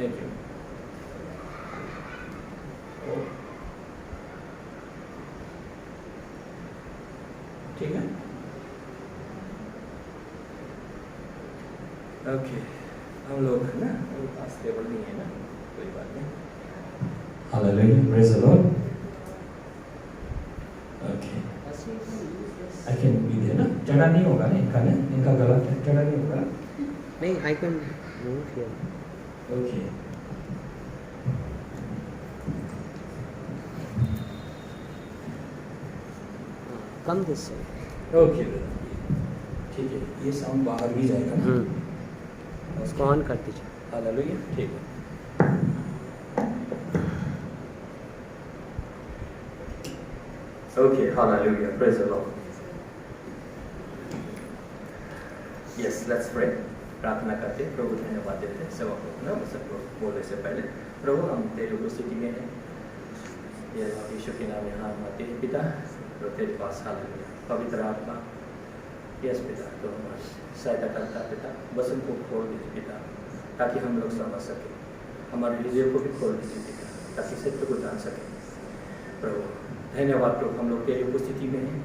Thank you. ठीक है, okay. हम लोग है ना, पास टेबल नहीं है ना, कोई बात नहीं। Hallelujah, praise the Lord. Okay, I can be there ना, चढ़ा नहीं होगा ना इनका, ना इनका गला चढ़ा नहीं होगा। नहीं, I can move here. Okay, come this side. Okay, ठीक है। ये साउंड बाहर भी जाएगा ना, उसको ऑन कर दीजिए। हालेलुया, ठीक है। Okay, hallelujah, praise the Lord. Yes, let's pray. प्रार्थना करते हैं, प्रभु धन्यवाद देते हैं सेवा को ना, सबको बोलने से पहले प्रभु हम तेरी उपस्थिति में हैं, ये यीशु के नाम में हाथ आते हैं पिता, तो तेरे पास हालेलुया पवित्र आत्मा, यस पिता, तो हमारी सहायता करता पिता, वचन को खोल दीजिए पिता, ताकि हम लोग समझ सकें, हमारे हृदय को भी खोल दीजिए पिता, ताकि सत्य को जान सकें। प्रभु धन्यवाद प्रभु, हम लोग तेरी उपस्थिति में हैं,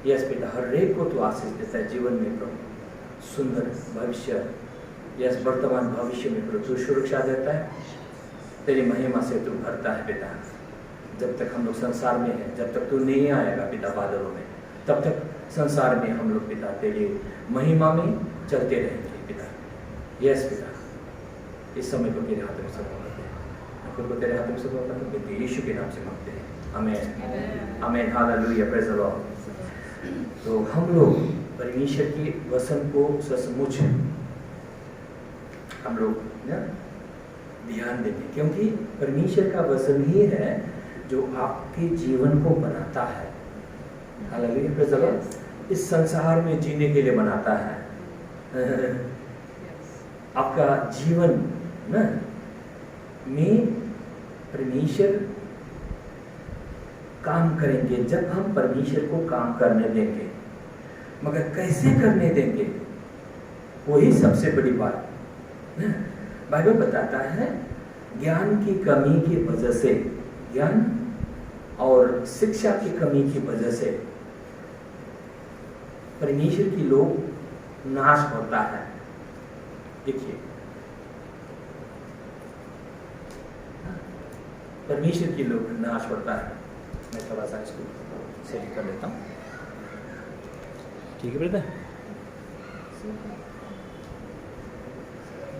यस पिता, हर एक को तो आशीष देता है जीवन में प्रभु, सुंदर भविष्य, यस वर्तमान भविष्य में प्रभु तू सुरक्षा देता है, तेरी महिमा से तू भरता है पिता। जब तक हम लोग संसार में हैं, जब तक तू नहीं आएगा पिता बादलों में, तब तक संसार में हम लोग पिता तेरी महिमा में चलते रहेंगे पिता। यस पिता, इस समय को तेरे हाथों में सौंपते हैं, खुद को तेरे हाथों में सौंपते हैं, यीशु के नाम से मांगते हैं, आमीन आमीन, हालेलुया, प्रेज द लॉर्ड। तो हम लोग परमेश्वर के वचन को सचमुच हम लोग ना ध्यान देंगे, क्योंकि परमेश्वर का वचन ही है जो आपके जीवन को बनाता है। Hallelujah, praise the Lord. इस संसार में जीने के लिए बनाता है। आपका जीवन ना में परमेश्वर काम करेंगे जब हम परमेश्वर को काम करने देंगे, मगर कैसे करने देंगे वही सबसे बड़ी बात ना। बाइबल बताता है ज्ञान की कमी की वजह से, ज्ञान और शिक्षा की कमी की वजह से परमेश्वर की लोग नाश होता है। देखिए, परमेश्वर की लोग नाश होता है। मैं थोड़ा सा इसको सेट कर लेता हूँ, ठीक है ब्रदर?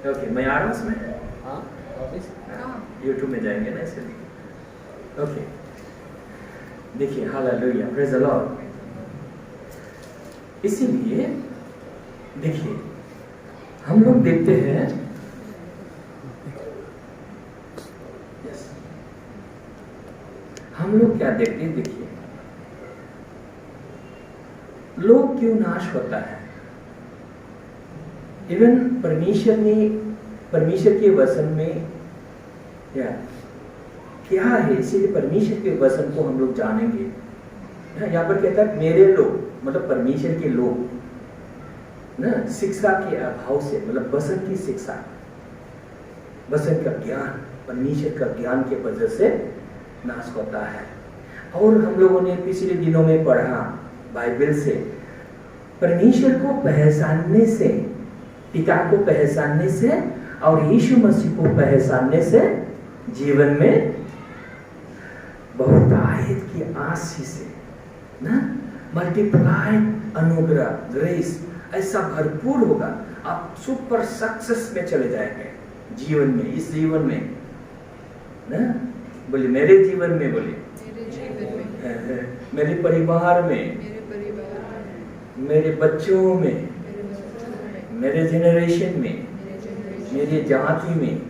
ओके, मैं आ रहा हूँ उसमें, हाँ यूट्यूब में जाएंगे ना इसलिए। ओके, देखिए, हालेलुया, प्रेज द लॉर्ड। इसीलिए देखिए, हम लोग देखते हैं, हम लोग क्या देखते हैं, देखिए लोग क्यों नाश होता है। इवन परमेश्वर के वचन में क्या है, इसीलिए परमेश्वर के वचन को हम लोग जानेंगे। यहाँ पर कहता है मेरे लोग, मतलब परमेश्वर के लोग ना शिक्षा के अभाव से, मतलब वचन की शिक्षा, वचन का ज्ञान, परमेश्वर का ज्ञान के वजह से नाश होता है। और हम लोगों ने पिछले दिनों में पढ़ा बाइबल से, परमेश्वर को पहचानने से, पिता को पहचानने से और यीशु मसीह को पहचानने से जीवन में बहुतायत की आशीष से ना, मल्टीप्लाइड अनुग्रह, ग्रेस ऐसा भरपूर होगा। आप सुपर सक्सेस में चले जाएंगे जीवन में, इस जीवन में ना। बोले मेरे जीवन में, बोले मेरे परिवार में, मेरे बच्चों में, मेरे जेनरेशन में, मेरी जाति में,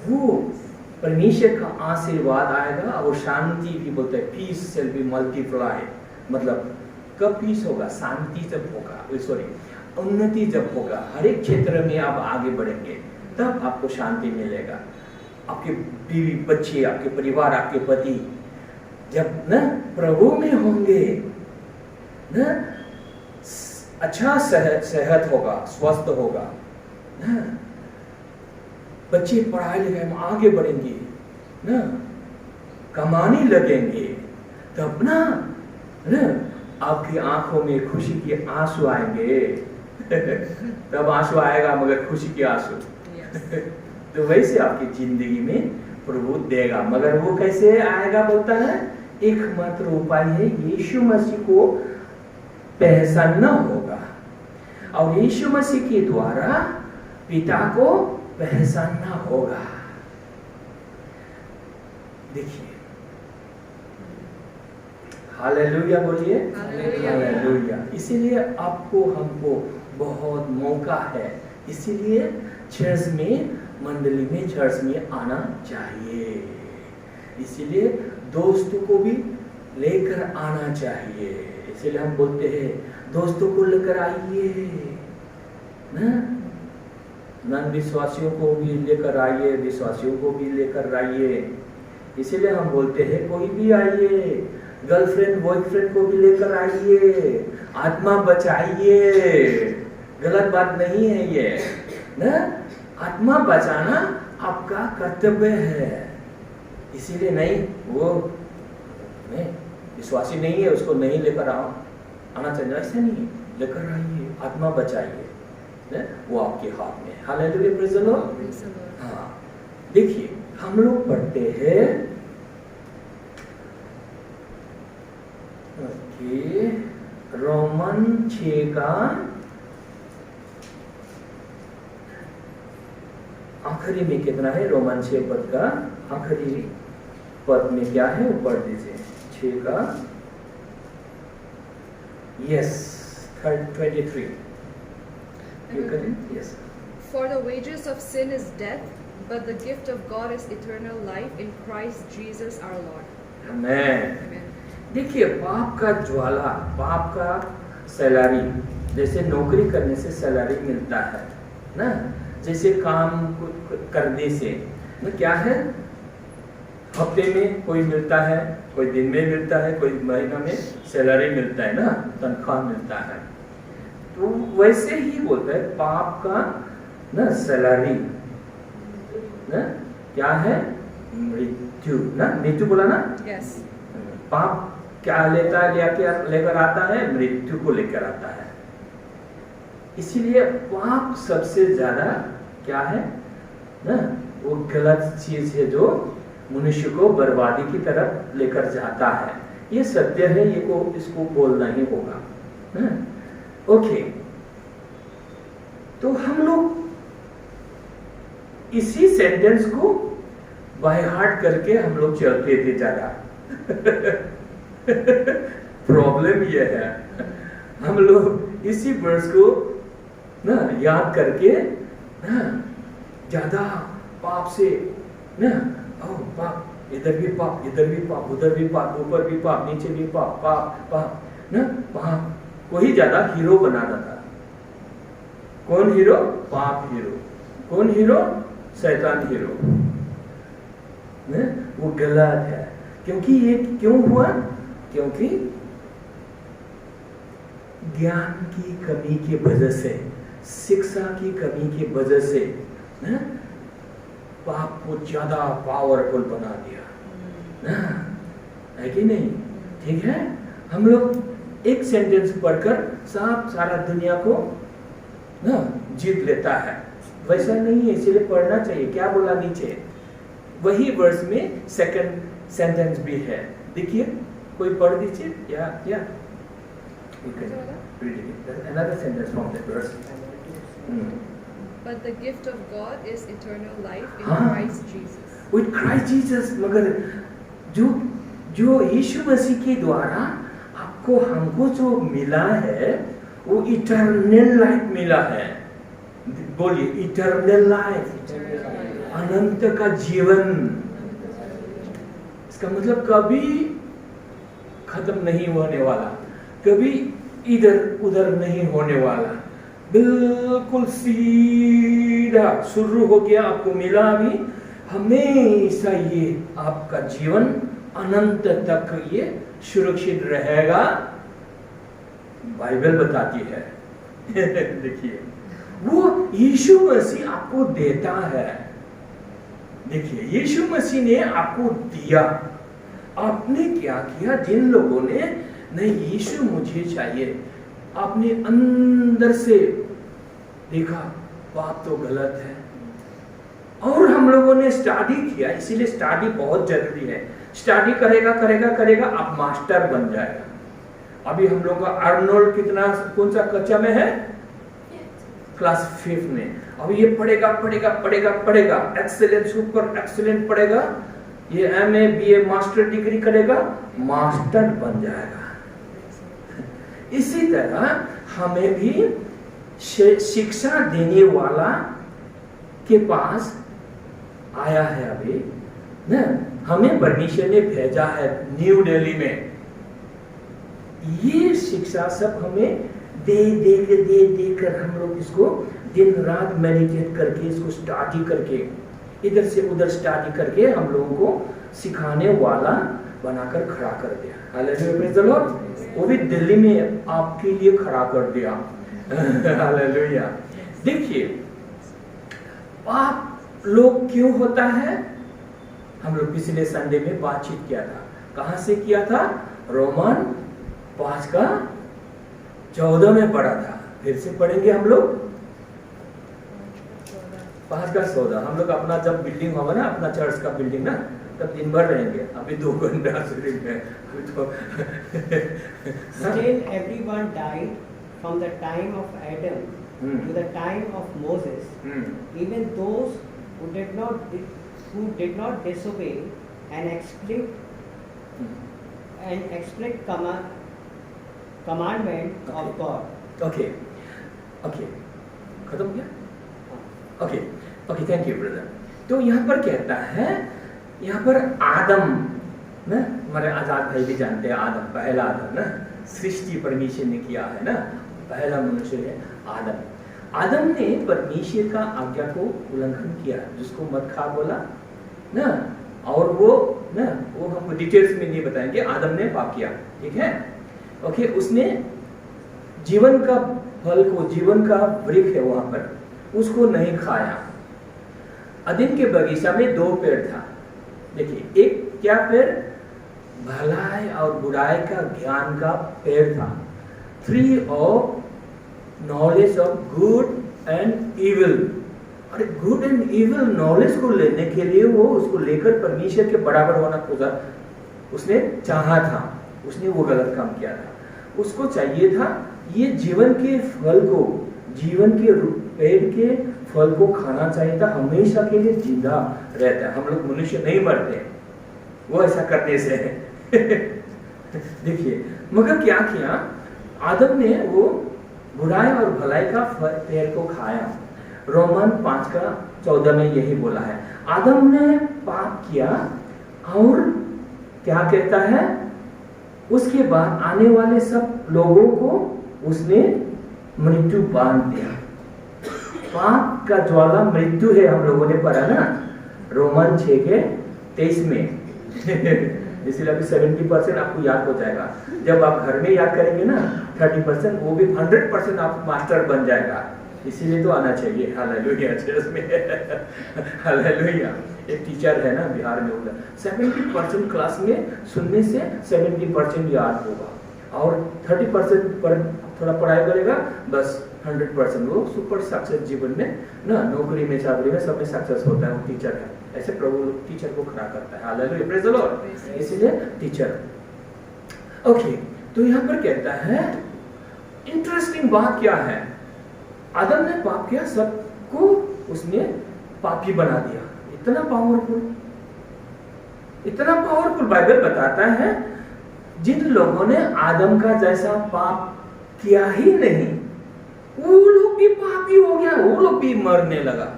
वो परमेश्वर का आशीर्वाद आएगा। और शांति भी बोलते हैं, पीस शेल बी मल्टीप्लाई, मतलब कब पीस होगा, शांति जब होगा, सॉरी उन्नति जब होगा, हर एक क्षेत्र में आप आगे बढ़ेंगे, तब आपको शांति मिलेगा। आपके बीवी बच्चे, आपके परिवार, आपके पति जब न प्रभु में होंगे न, अच्छा सेहत होगा, स्वस्थ होगा न, बच्चे पढ़ाई लिखाई में आगे बढ़ेंगे ना, कमाने लगेंगे, तब ना आपकी आंखों में खुशी के आंसू आएंगे। तब आंसू आएगा मगर खुशी के आंसू। तो वैसे आपकी जिंदगी में प्रभु देगा, मगर वो कैसे आएगा बोलता है, एकमात्र उपाय है यीशु मसीह को पहचानना होगा और यीशु मसीह के द्वारा पिता को पहचानना होगा। देखिए, हालेलुया बोलिए, हालेलुया। इसीलिए आपको हमको बहुत मौका है, इसीलिए चर्च में, मंडली में, चर्च में आना चाहिए। इसीलिए दोस्तों को भी लेकर आना चाहिए। इसीलिए हम बोलते हैं दोस्तों को लेकर आइए ना, नन विश्वासियों को भी लेकर आइए, विश्वासियों को भी लेकर आइए। इसीलिए हम बोलते हैं कोई भी आइए, गर्लफ्रेंड बॉयफ्रेंड को भी लेकर आइए, आत्मा बचाइए। गलत बात नहीं है ये ना, आत्मा बचाना आपका कर्तव्य है। इसीलिए नहीं, वो नहीं विश्वासी नहीं है उसको नहीं लेकर आना चाहिए, ऐसा नहीं, लेकर आइए, आत्मा बचाइए, वो आपके हाथ में। Hallelujah, praise the Lord. हाँ, देखिए हम लोग पढ़ते हैं कि रोमन 6 का आखिरी में कितना है, रोमन 6 पद का आखिरी पद में क्या है वो पढ़ दीजिए। 6 का yes 23 yes. For the wages of sin is death, but the gift of God is eternal life in Christ Jesus our Lord. Amen. Amen. देखिए, पाप का ज्वाला, पाप का सैलरी, जैसे नौकरी करने से सैलरी मिलता है ना, जैसे काम करने से ना क्या है, हफ्ते में कोई मिलता है, कोई दिन में मिलता है, कोई महीना में सैलरी मिलता है ना, तनख्वाह मिलता है। तो वैसे ही बोलता है पाप का ना सैलरी ना क्या है, मृत्यु ना, मृत्यु बोला ना। Yes. पाप क्या लेता है, लेकर आता है, मृत्यु को लेकर आता है। इसीलिए पाप सबसे ज्यादा क्या है ना, वो गलत चीज है जो मनुष्य को बर्बादी की तरफ लेकर जाता है। ये सत्य है, ये को इसको बोलना ही होगा ना। ओके, तो हम लोग इसी सेंटेंस को बाय हार्ट करके हम लोग चलते थे ज्यादा। प्रॉब्लम ये है, हम लोग इसी वर्ड्स को ना याद करके ना ज्यादा पाप से ना, ओ पाप, इधर भी पाप, इधर भी पाप, उधर भी पाप, ऊपर भी पाप, नीचे भी पाप, पाप पाप ना, पाप को ही ज्यादा हीरो बनाना था। कौन हीरो? पाप हीरो। कौन हीरो? शैतान हीरो। ने? वो गलत है। क्योंकि ये क्यों हुआ? क्योंकि ज्ञान की कमी की वजह से, शिक्षा की कमी की वजह से ने? पाप को ज्यादा पावरफुल बना दिया ना, है कि नहीं? ठीक है, हम लोग एक सेंटेंस पढ़कर सारा दुनिया को ना जीत लेता है, वैसा नहीं है। इसलिए पढ़ना चाहिए। क्या बोला नीचे? वही वर्स में सेकंड सेंटेंस भी है, देखिए, कोई पढ़ दीजिए या you can read it. Another sentence from that verse. But the gift of God is eternal life in हाँ, Christ Jesus. With Christ Jesus, मगर जो यीशु मसीह के द्वारा आपको हमको जो मिला है वो इटर्नल लाइफ मिला है। बोलिए, इटर्नल लाइफ, अनंत का जीवन। इसका मतलब कभी खत्म नहीं होने वाला, कभी इधर उधर नहीं होने वाला, बिल्कुल सीधा शुरू हो गया, आपको मिला अभी, हमेशा ये आपका जीवन अनंत तक ये सुरक्षित रहेगा, बाइबल बताती है। देखिए, वो यीशु मसीह आपको देता है देखिए यीशु मसीह ने आपको दिया, आपने क्या किया? जिन लोगों ने नहीं यीशु मुझे चाहिए, आपने अंदर से देखा बात तो गलत है, और हम लोगों ने स्टडी किया। इसीलिए स्टडी बहुत जरूरी है। स्टडी करेगा करेगा करेगा आप मास्टर बन जाएगा। अभी हम लोग का अर्नोल्ड कितना कौन सा कक्षा में है? क्लास 5 में। अभी ये पढ़ेगा पढ़ेगा पढ़ेगा पढ़ेगा, एक्सेलेंट सुपर एक्सेलेंट पढ़ेगा, ये MA BA मास्टर डिग्री करेगा, मास्टर बन जाएगा। इसी तरह हमें भी शिक्षा देने वाला के पास आया है अभी ना, हमें परमेश्वर ने भेजा है न्यू दिल्ली में। ये शिक्षा सब हमें दे कर हम लोग इसको दिन रात मेडिटेट करके, इसको स्टडी करके, इधर से उधर स्टडी करके हम लोगों को सिखाने वाला बनाकर खड़ा कर दिया। Hallelujah, praise the Lord. वो भी दिल्ली में आपके लिए खड़ा कर दिया। हालेलुया। देखिए पाप लोग क्यों होता है? हम लोग पिछले संडे में बातचीत किया था। कहां से किया था? रोमन 5:14 में पढ़ा था। फिर से पढ़ेंगे हम लोग 5:14। हम लोग अपना जब बिल्डिंग होगा ना, अपना चर्च का बिल्डिंग ना, तब दिन भर रहेंगे। अभी 2 घंटा शरीर में अभी तो Still everyone died from the time of Adam to the time of Moses, even those who did not disobey and explicit commandment of God. Okay खत्म किया? Okay thank you brother. तो यहाँ पर कहता है, यहाँ पर आदम ना, हमारे आजाद भाई भी जानते हैं आदम, पहला आदम ना, सृष्टि परमेश्वर ने किया है ना, पहला मनुष्य है आदम। आदम ने परमेश्वर का आज्ञा को उल्लंघन किया, जिसको मत खा बोला ना, और वो हमको डिटेल्स में नहीं बताएंगे। आदम ने पाप किया, ठीक है, ओके। उसने जीवन का फल को, जीवन का वृक्ष है वहां पर, उसको नहीं खाया। अदन के बगीचा में 2 पेड़ था। देखिए एक क्या पेड़? भलाई और बुराई का ज्ञान का पेड़ था। Tree of knowledge of good and evil. अरे गुड एंड इविल नॉलेज को लेने के लिए वो उसको लेकर परमेश्वर के बराबर होना खोजा, उसने चाहा था, उसने वो गलत काम किया था। उसको चाहिए था ये जीवन के फल को, जीवन के पेड़ के फल को खाना चाहिए था, हमेशा के लिए जिंदा रहता है। हम लोग मनुष्य नहीं मरते वो ऐसा करने से। देखिए मगर क्या किया आदम ने? वो बुराई और भलाई का पेड़ को खाया। रोमन 5:14 में यही बोला है। आदम ने पाप किया और क्या कहता है? उसके बाद आने वाले सब लोगों को उसने मृत्यु बांध दिया। पाप का ज्वाला मृत्यु है, हम लोगों ने पढ़ा ना रोमन 6:23 में। इसलिए अभी 70% आपको याद हो जाएगा। जब आप घर में याद करेंगे ना 30%, वो भी 100% आप मास्टर बन जाएगा। इसीलिए तो आना चाहिए। हालेलुया चर्च में। हालेलुया। एक टीचर है ना बिहार में, होगा 70% क्लास में सुनने से 70% याद होगा, और 30% पर थोड़ा पढ़ाई करेगा, बस 100% वो सुपर सक्सेस जीवन में ना, नौकरी में, चाकरी में, सब में सक्सेस होता है। वो टीचर है, ऐसे प्रभु टीचर को खड़ा करता है। Hallelujah, praise the Lord. इसलिए टीचर। ओके, तो यहाँ पर कहता है इंटरेस्टिंग बात क्या है? आदम ने पाप किया, सबको उसने पापी बना दिया। इतना पावरफुल बाइबल बताता है, जिन लोगों ने आदम का जैसा पाप किया ही नहीं, वो लोग भी पापी हो गया, वो लोग भी मरने लगा।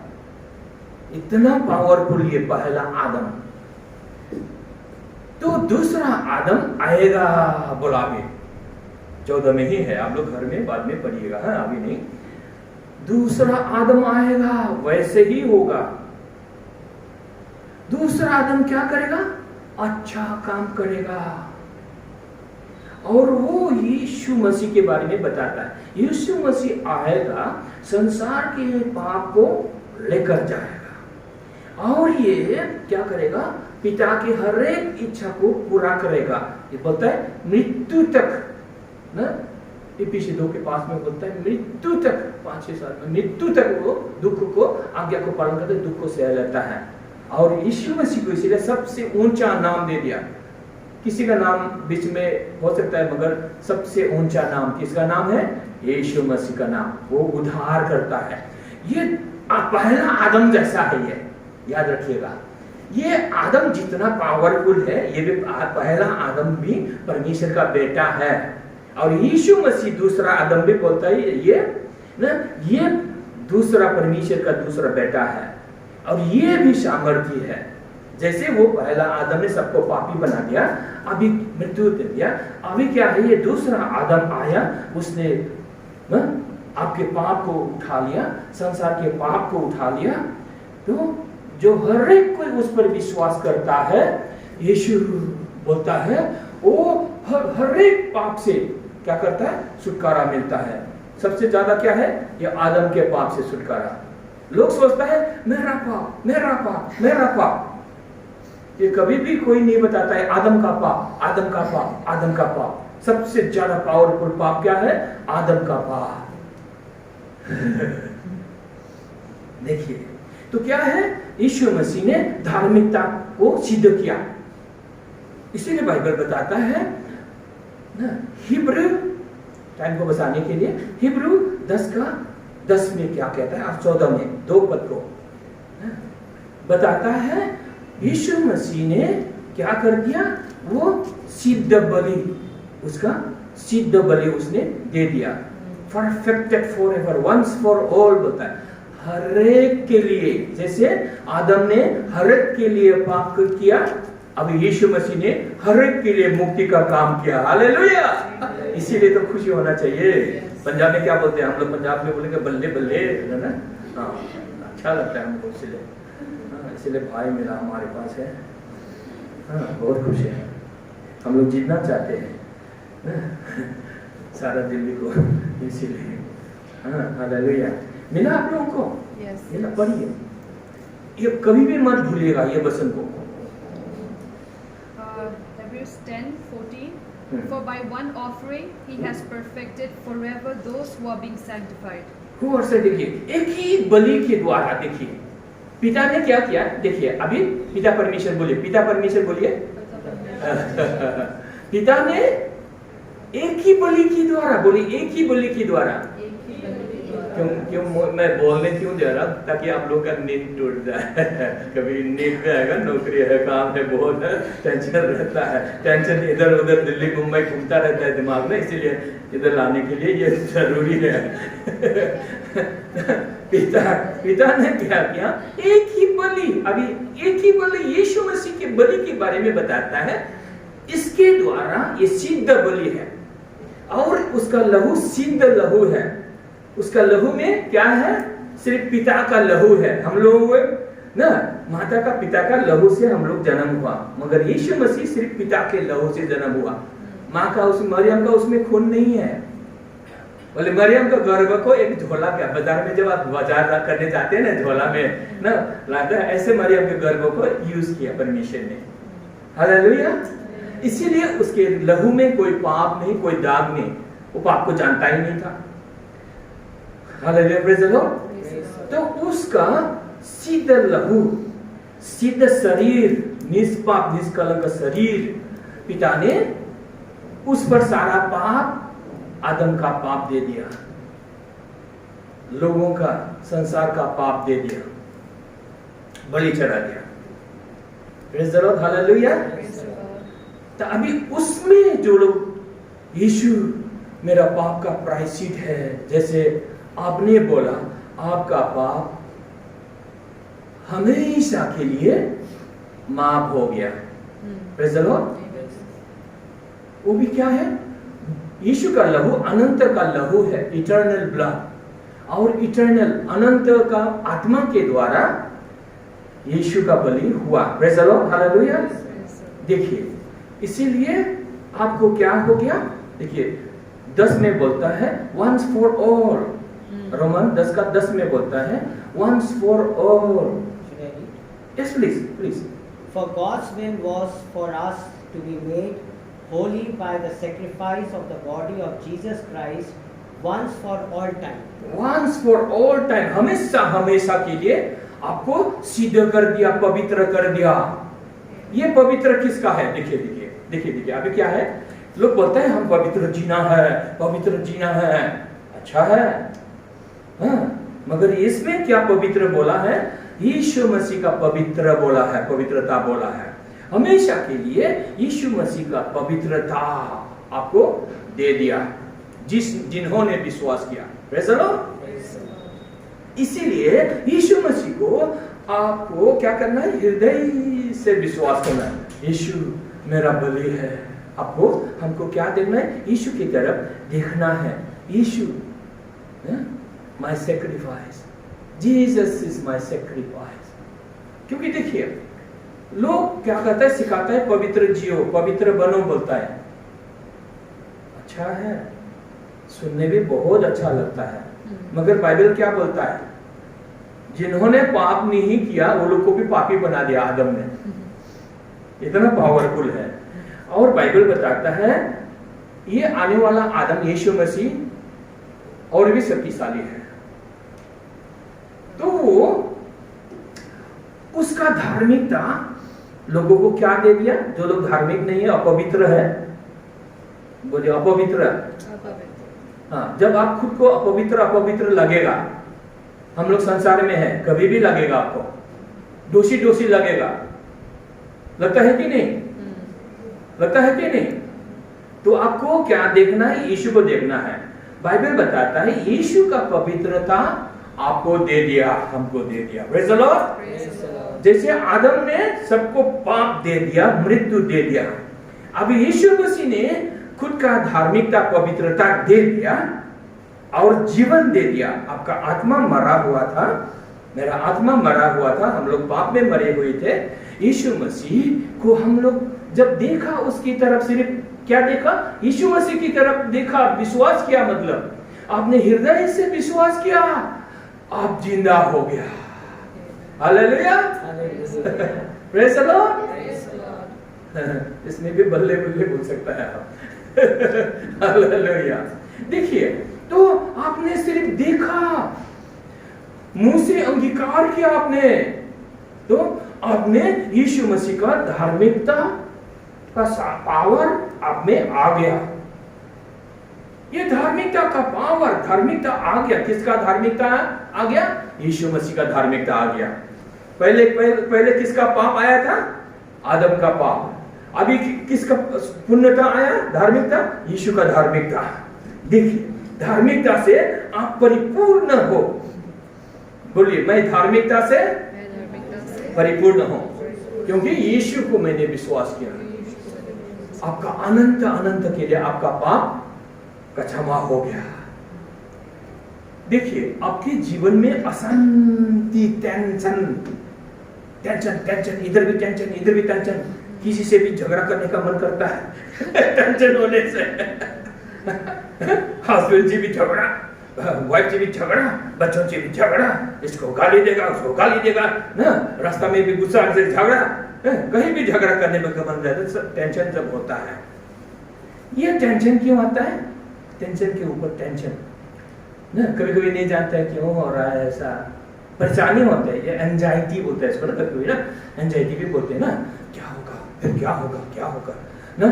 इतना पावरफुल ये पहला आदम। तो दूसरा आदम आएगा, बोला अभी 14 में ही है, आप लोग घर में बाद में पढ़िएगा, हाँ अभी नहीं। दूसरा आदम आएगा, वैसे ही होगा। दूसरा आदम क्या करेगा? अच्छा काम करेगा। और वो यीशु मसीह के बारे में बताता है। यीशु मसीह आएगा, संसार के पाप को लेकर जाएगा, और ये क्या करेगा, पिता की हर एक इच्छा को पूरा करेगा। ये बोलता है मृत्यु तक ना, इफिसी 2 के पास में बोलता है मृत्यु तक, 5-6 साल में मृत्यु तक वो दुख को, आज्ञा को पालन करते दुख को सह लेता है। और यीशु मसीह को इसीलिए सबसे ऊंचा नाम दे दिया। किसी का नाम बीच में हो सकता है, मगर सबसे ऊंचा नाम किसका नाम है? यीशु मसीह का नाम। वो उद्धार करता है। ये पहला आदम जैसा है, ये याद रखिएगा। ये आदम जितना पावरफुल है, ये भी पहला आदम भी परमेश्वर का बेटा है। और यीशु मसीह दूसरा आदम भी बोलता है ये दूसरा परमेश्वर का दूसरा बेटा है। और ये भी सामर्थ्य है। जैसे वो पहला आदम ने सबको पापी बना दिया, अभी मृत्यु दे दिया, अभी क्या है, ये दूसरा आदम आया, उसने आपके पाप को उठा लिया, संसार के पाप को उठा लिया। तो जो हर एक कोई उस पर विश्वास करता है, यीशु बोलता है वो हर एक पाप से क्या करता है, छुटकारा मिलता है। सबसे ज्यादा क्या है, ये आदम के पाप से छुटकारा। लोग सोचता है मेरा पाप, मेरा पाप, मेरा पाप। ये कभी भी कोई नहीं बताता है आदम का पाप, आदम का पाप, आदम का पाप। सबसे ज्यादा पावरफुल पाप क्या है, आदम का पाप। देखिए तो क्या है, यीशु मसीह ने धार्मिकता को सिद्ध किया। इसीलिए बाइबल बताता है ना, हिब्रू, टाइम को बचाने के लिए हिब्रू 10 में क्या कहता है, 14 में 2 पद को बताता है, यीशु मसीह ने क्या कर दिया, वो सिद्ध बलि, उसका सिद्ध बलि उसने दे दिया। Perfected forever, once for all बोलता है, हर एक के लिए। जैसे आदम ने हर एक के लिए पाप किया, अब यीशु मसीह ने हर एक के लिए मुक्ति का काम किया। हालेलुया। इसीलिए तो खुशी होना चाहिए। पंजाब में क्या बोलते हैं हम लोग, पंजाब में बोलेंगे बल्ले बल्ले, है ना। हाँ, अच्छा लगता है हमको, इसलिए भाई मेरा हमारे पास है। हाँ, बहुत खुश है। हम लोग जीतना चाहते हैं सारा दिल्ली को, इसीलिए। हाँ, हालेलुया। मिला आप लोगों को? मिला, पढ़िए, ये कभी भी मत भूलिएगा ये वचन को। Hebrews 10:14 For by one offering he has perfected forever those who are being sanctified. और से देखिए, एक ही बलि के द्वारा, देखिए पिता ने क्या किया। देखिए अभी पिता परमेश्वर बोलिए, पिता परमेश्वर बोलिए। पिता ने एक ही बलि के द्वारा, बोलिए एक ही बलि के द्वारा। क्यों मैं बोलने क्यों जा रहा, ताकि आप लोग का नींद टूट जाए। कभी नींद में आएगा, नौकरी है, काम है, बहुत है, टेंशन रहता है, टेंशन इधर उधर दिल्ली मुंबई घूमता रहता है दिमाग में, इसीलिए इधर लाने के लिए ये जरूरी है। पिता ने क्या किया, एक ही बलि, अभी एक ही बलि यीशु मसीह के बलि के बारे में बताता है। इसके द्वारा ये सिद्ध बलि है, और उसका लहू सिद्ध लहू है। उसका लहू में क्या है, सिर्फ पिता का लहू है। हम लोग ना माता का, पिता का लहू से हम लोग जन्म हुआ, मगर यीशु मसीह सिर्फ पिता के लहू से जन्म हुआ। माँ का, उस मरियम का उसमें खून नहीं है। बोले मरियम का गर्भ को एक झोला, क्या बाजार में जब आप बाजार करने जाते हैं ना, झोला में ना लाता है, ऐसे मरियम के गर्भ को यूज किया परमेश्वर ने। हालेलुया। इसीलिए उसके लहू में कोई पाप नहीं, कोई दाग नहीं, वो पाप को जानता ही नहीं था। Hallelujah, praise the Lord. तो उसका सिद्ध लहू, सिद्ध शरीर, निष्पाप निष्कलंक शरीर, पिता ने उस पर सारा पाप, आदम का पाप दे दिया, लोगों का, संसार का पाप दे दिया, बलि चढ़ा दिया। Praise the Lord, hallelujah. तो अभी उसमें जो लोग, यीशु मेरा पाप का प्रायश्चित है, जैसे आपने बोला आपका पाप हमेशा के लिए माफ हो गया। Praise the Lord. वो भी क्या है, यीशु का लहू अनंत का लहू है, इटर्नल ब्लड, और इटर्नल अनंत का आत्मा के द्वारा यीशु का बलि हुआ। Praise the Lord, hallelujah. देखिए इसीलिए आपको क्या हो गया, देखिए 10 में बोलता है वंस फॉर ऑल, रोमन 10 का 10 में बोलता है once for all. Yes, please, please. For God's will was for us to be made holy by the sacrifice of the body of Jesus Christ once for all time. Once for all time, हमेशा हमेशा के लिए आपको सिद्ध कर दिया, पवित्र कर दिया। ये पवित्र किसका है? देखिए देखिए देखिए देखिए, अभी क्या है? लोग बोलते हैं हम पवित्र जीना है, पवित्र जीना है। अच्छा है, हाँ, मगर इसमें क्या पवित्र बोला है? यीशु मसीह का पवित्र बोला है, पवित्रता बोला है। हमेशा के लिए यीशु मसीह का पवित्रता आपको दे दिया, जिन्होंने विश्वास किया। Praise the Lord. इसीलिए यीशु मसीह को आपको क्या करना है? हृदय से विश्वास करना है। यीशु मेरा बलि है। आपको हमको क्या देखना है? यीशु की तरफ देखना है। Yeshu my sacrifice, Jesus is my sacrifice. क्योंकि देखिए लोग क्या कहता है, सिखाता है पवित्र जियो, पवित्र बनो बोलता है। अच्छा है, सुनने में बहुत अच्छा लगता है, मगर बाइबल क्या बोलता है? जिन्होंने पाप नहीं किया वो लोग को भी पापी बना दिया आदम ने। इतना पावरफुल है। और बाइबल बताता है ये आने वाला आदम यीशु मसीह और भी शक्तिशाली है। तो उसका धार्मिकता लोगों को क्या दे दिया? जो लोग धार्मिक नहीं है, अपवित्र है, बोले अपवित्र। हाँ, जब आप खुद को अपवित्र अपवित्र लगेगा, हम लोग संसार में है, कभी भी लगेगा आपको, दोषी दोषी लगेगा, लगता है कि नहीं? लगता है कि नहीं? तो आपको क्या देखना है? यीशु को देखना है। बाइबल बताता है यीशु का पवित्रता आपको दे दिया, हमको दे दिया। Praise the Lord. जैसे आदम ने सबको पाप दे दिया, मृत्यु दे दिया, अब यीशु मसीह ने खुद का धार्मिकता पवित्रता दे दिया और जीवन दे दिया। आपका आत्मा मरा हुआ था, मेरा आत्मा मरा हुआ था, हम लोग पाप में मरे हुए थे। यीशु मसीह को हम लोग जब देखा, उसकी तरफ सिर्फ क्या देखा? यीशु मसीह की तरफ देखा, विश्वास किया, मतलब आपने हृदय से विश्वास किया, आप जिंदा हो गया। Hallelujah, praise the Lord. इसमें भी बल्ले बल्ले बोल सकता है आप। हालेलुया। देखिए, तो आपने सिर्फ देखा, मुंह से अंगीकार किया आपने, तो आपने यीशु मसीह का धार्मिकता का पावर आप में आ गया। ये धार्मिकता का पावर, धार्मिकता आ गया। किसका धार्मिकता आ गया? यीशु मसीह का धार्मिकता आ गया। पहले किसका पाप आया था? आदम का पाप। अभी किसका पुण्यता आया? धार्मिकता, यीशु का धार्मिकता। देखिए, धार्मिकता से आप परिपूर्ण हो। बोलिए, मैं धार्मिकता से परिपूर्ण हूं, क्योंकि यीशु को मैंने विश्वास किया। आपका अनंत अनंत के लिए आपका पाप का क्षमा हो गया। देखिए, आपके जीवन में अशांति, टेंशन टेंशन टेंशन, इधर भी टेंशन, इधर भी टेंशन, किसी से भी झगड़ा करने का मन करता है टेंशन होने से। हस्बैंड से भी झगड़ा, वाइफ से भी झगड़ा, बच्चों से भी झगड़ा, इसको गाली देगा, उसको गाली देगा ना, रास्ता में भी गुस्सा से झगड़ा, कहीं भी झगड़ा करने में मन रहता है। टेंशन जब होता है, ये टेंशन क्यों आता है? टेंशन के ऊपर टेंशन ना, कभी कभी नहीं जानता है क्यों हो रहा है ऐसा, परेशानी होता है। ये एंजाइटी बोलते हैं इसको ना, कभी ना एंजाइटी भी बोलते हैं ना, क्या होगा फिर, क्या होगा क्या होगा ना,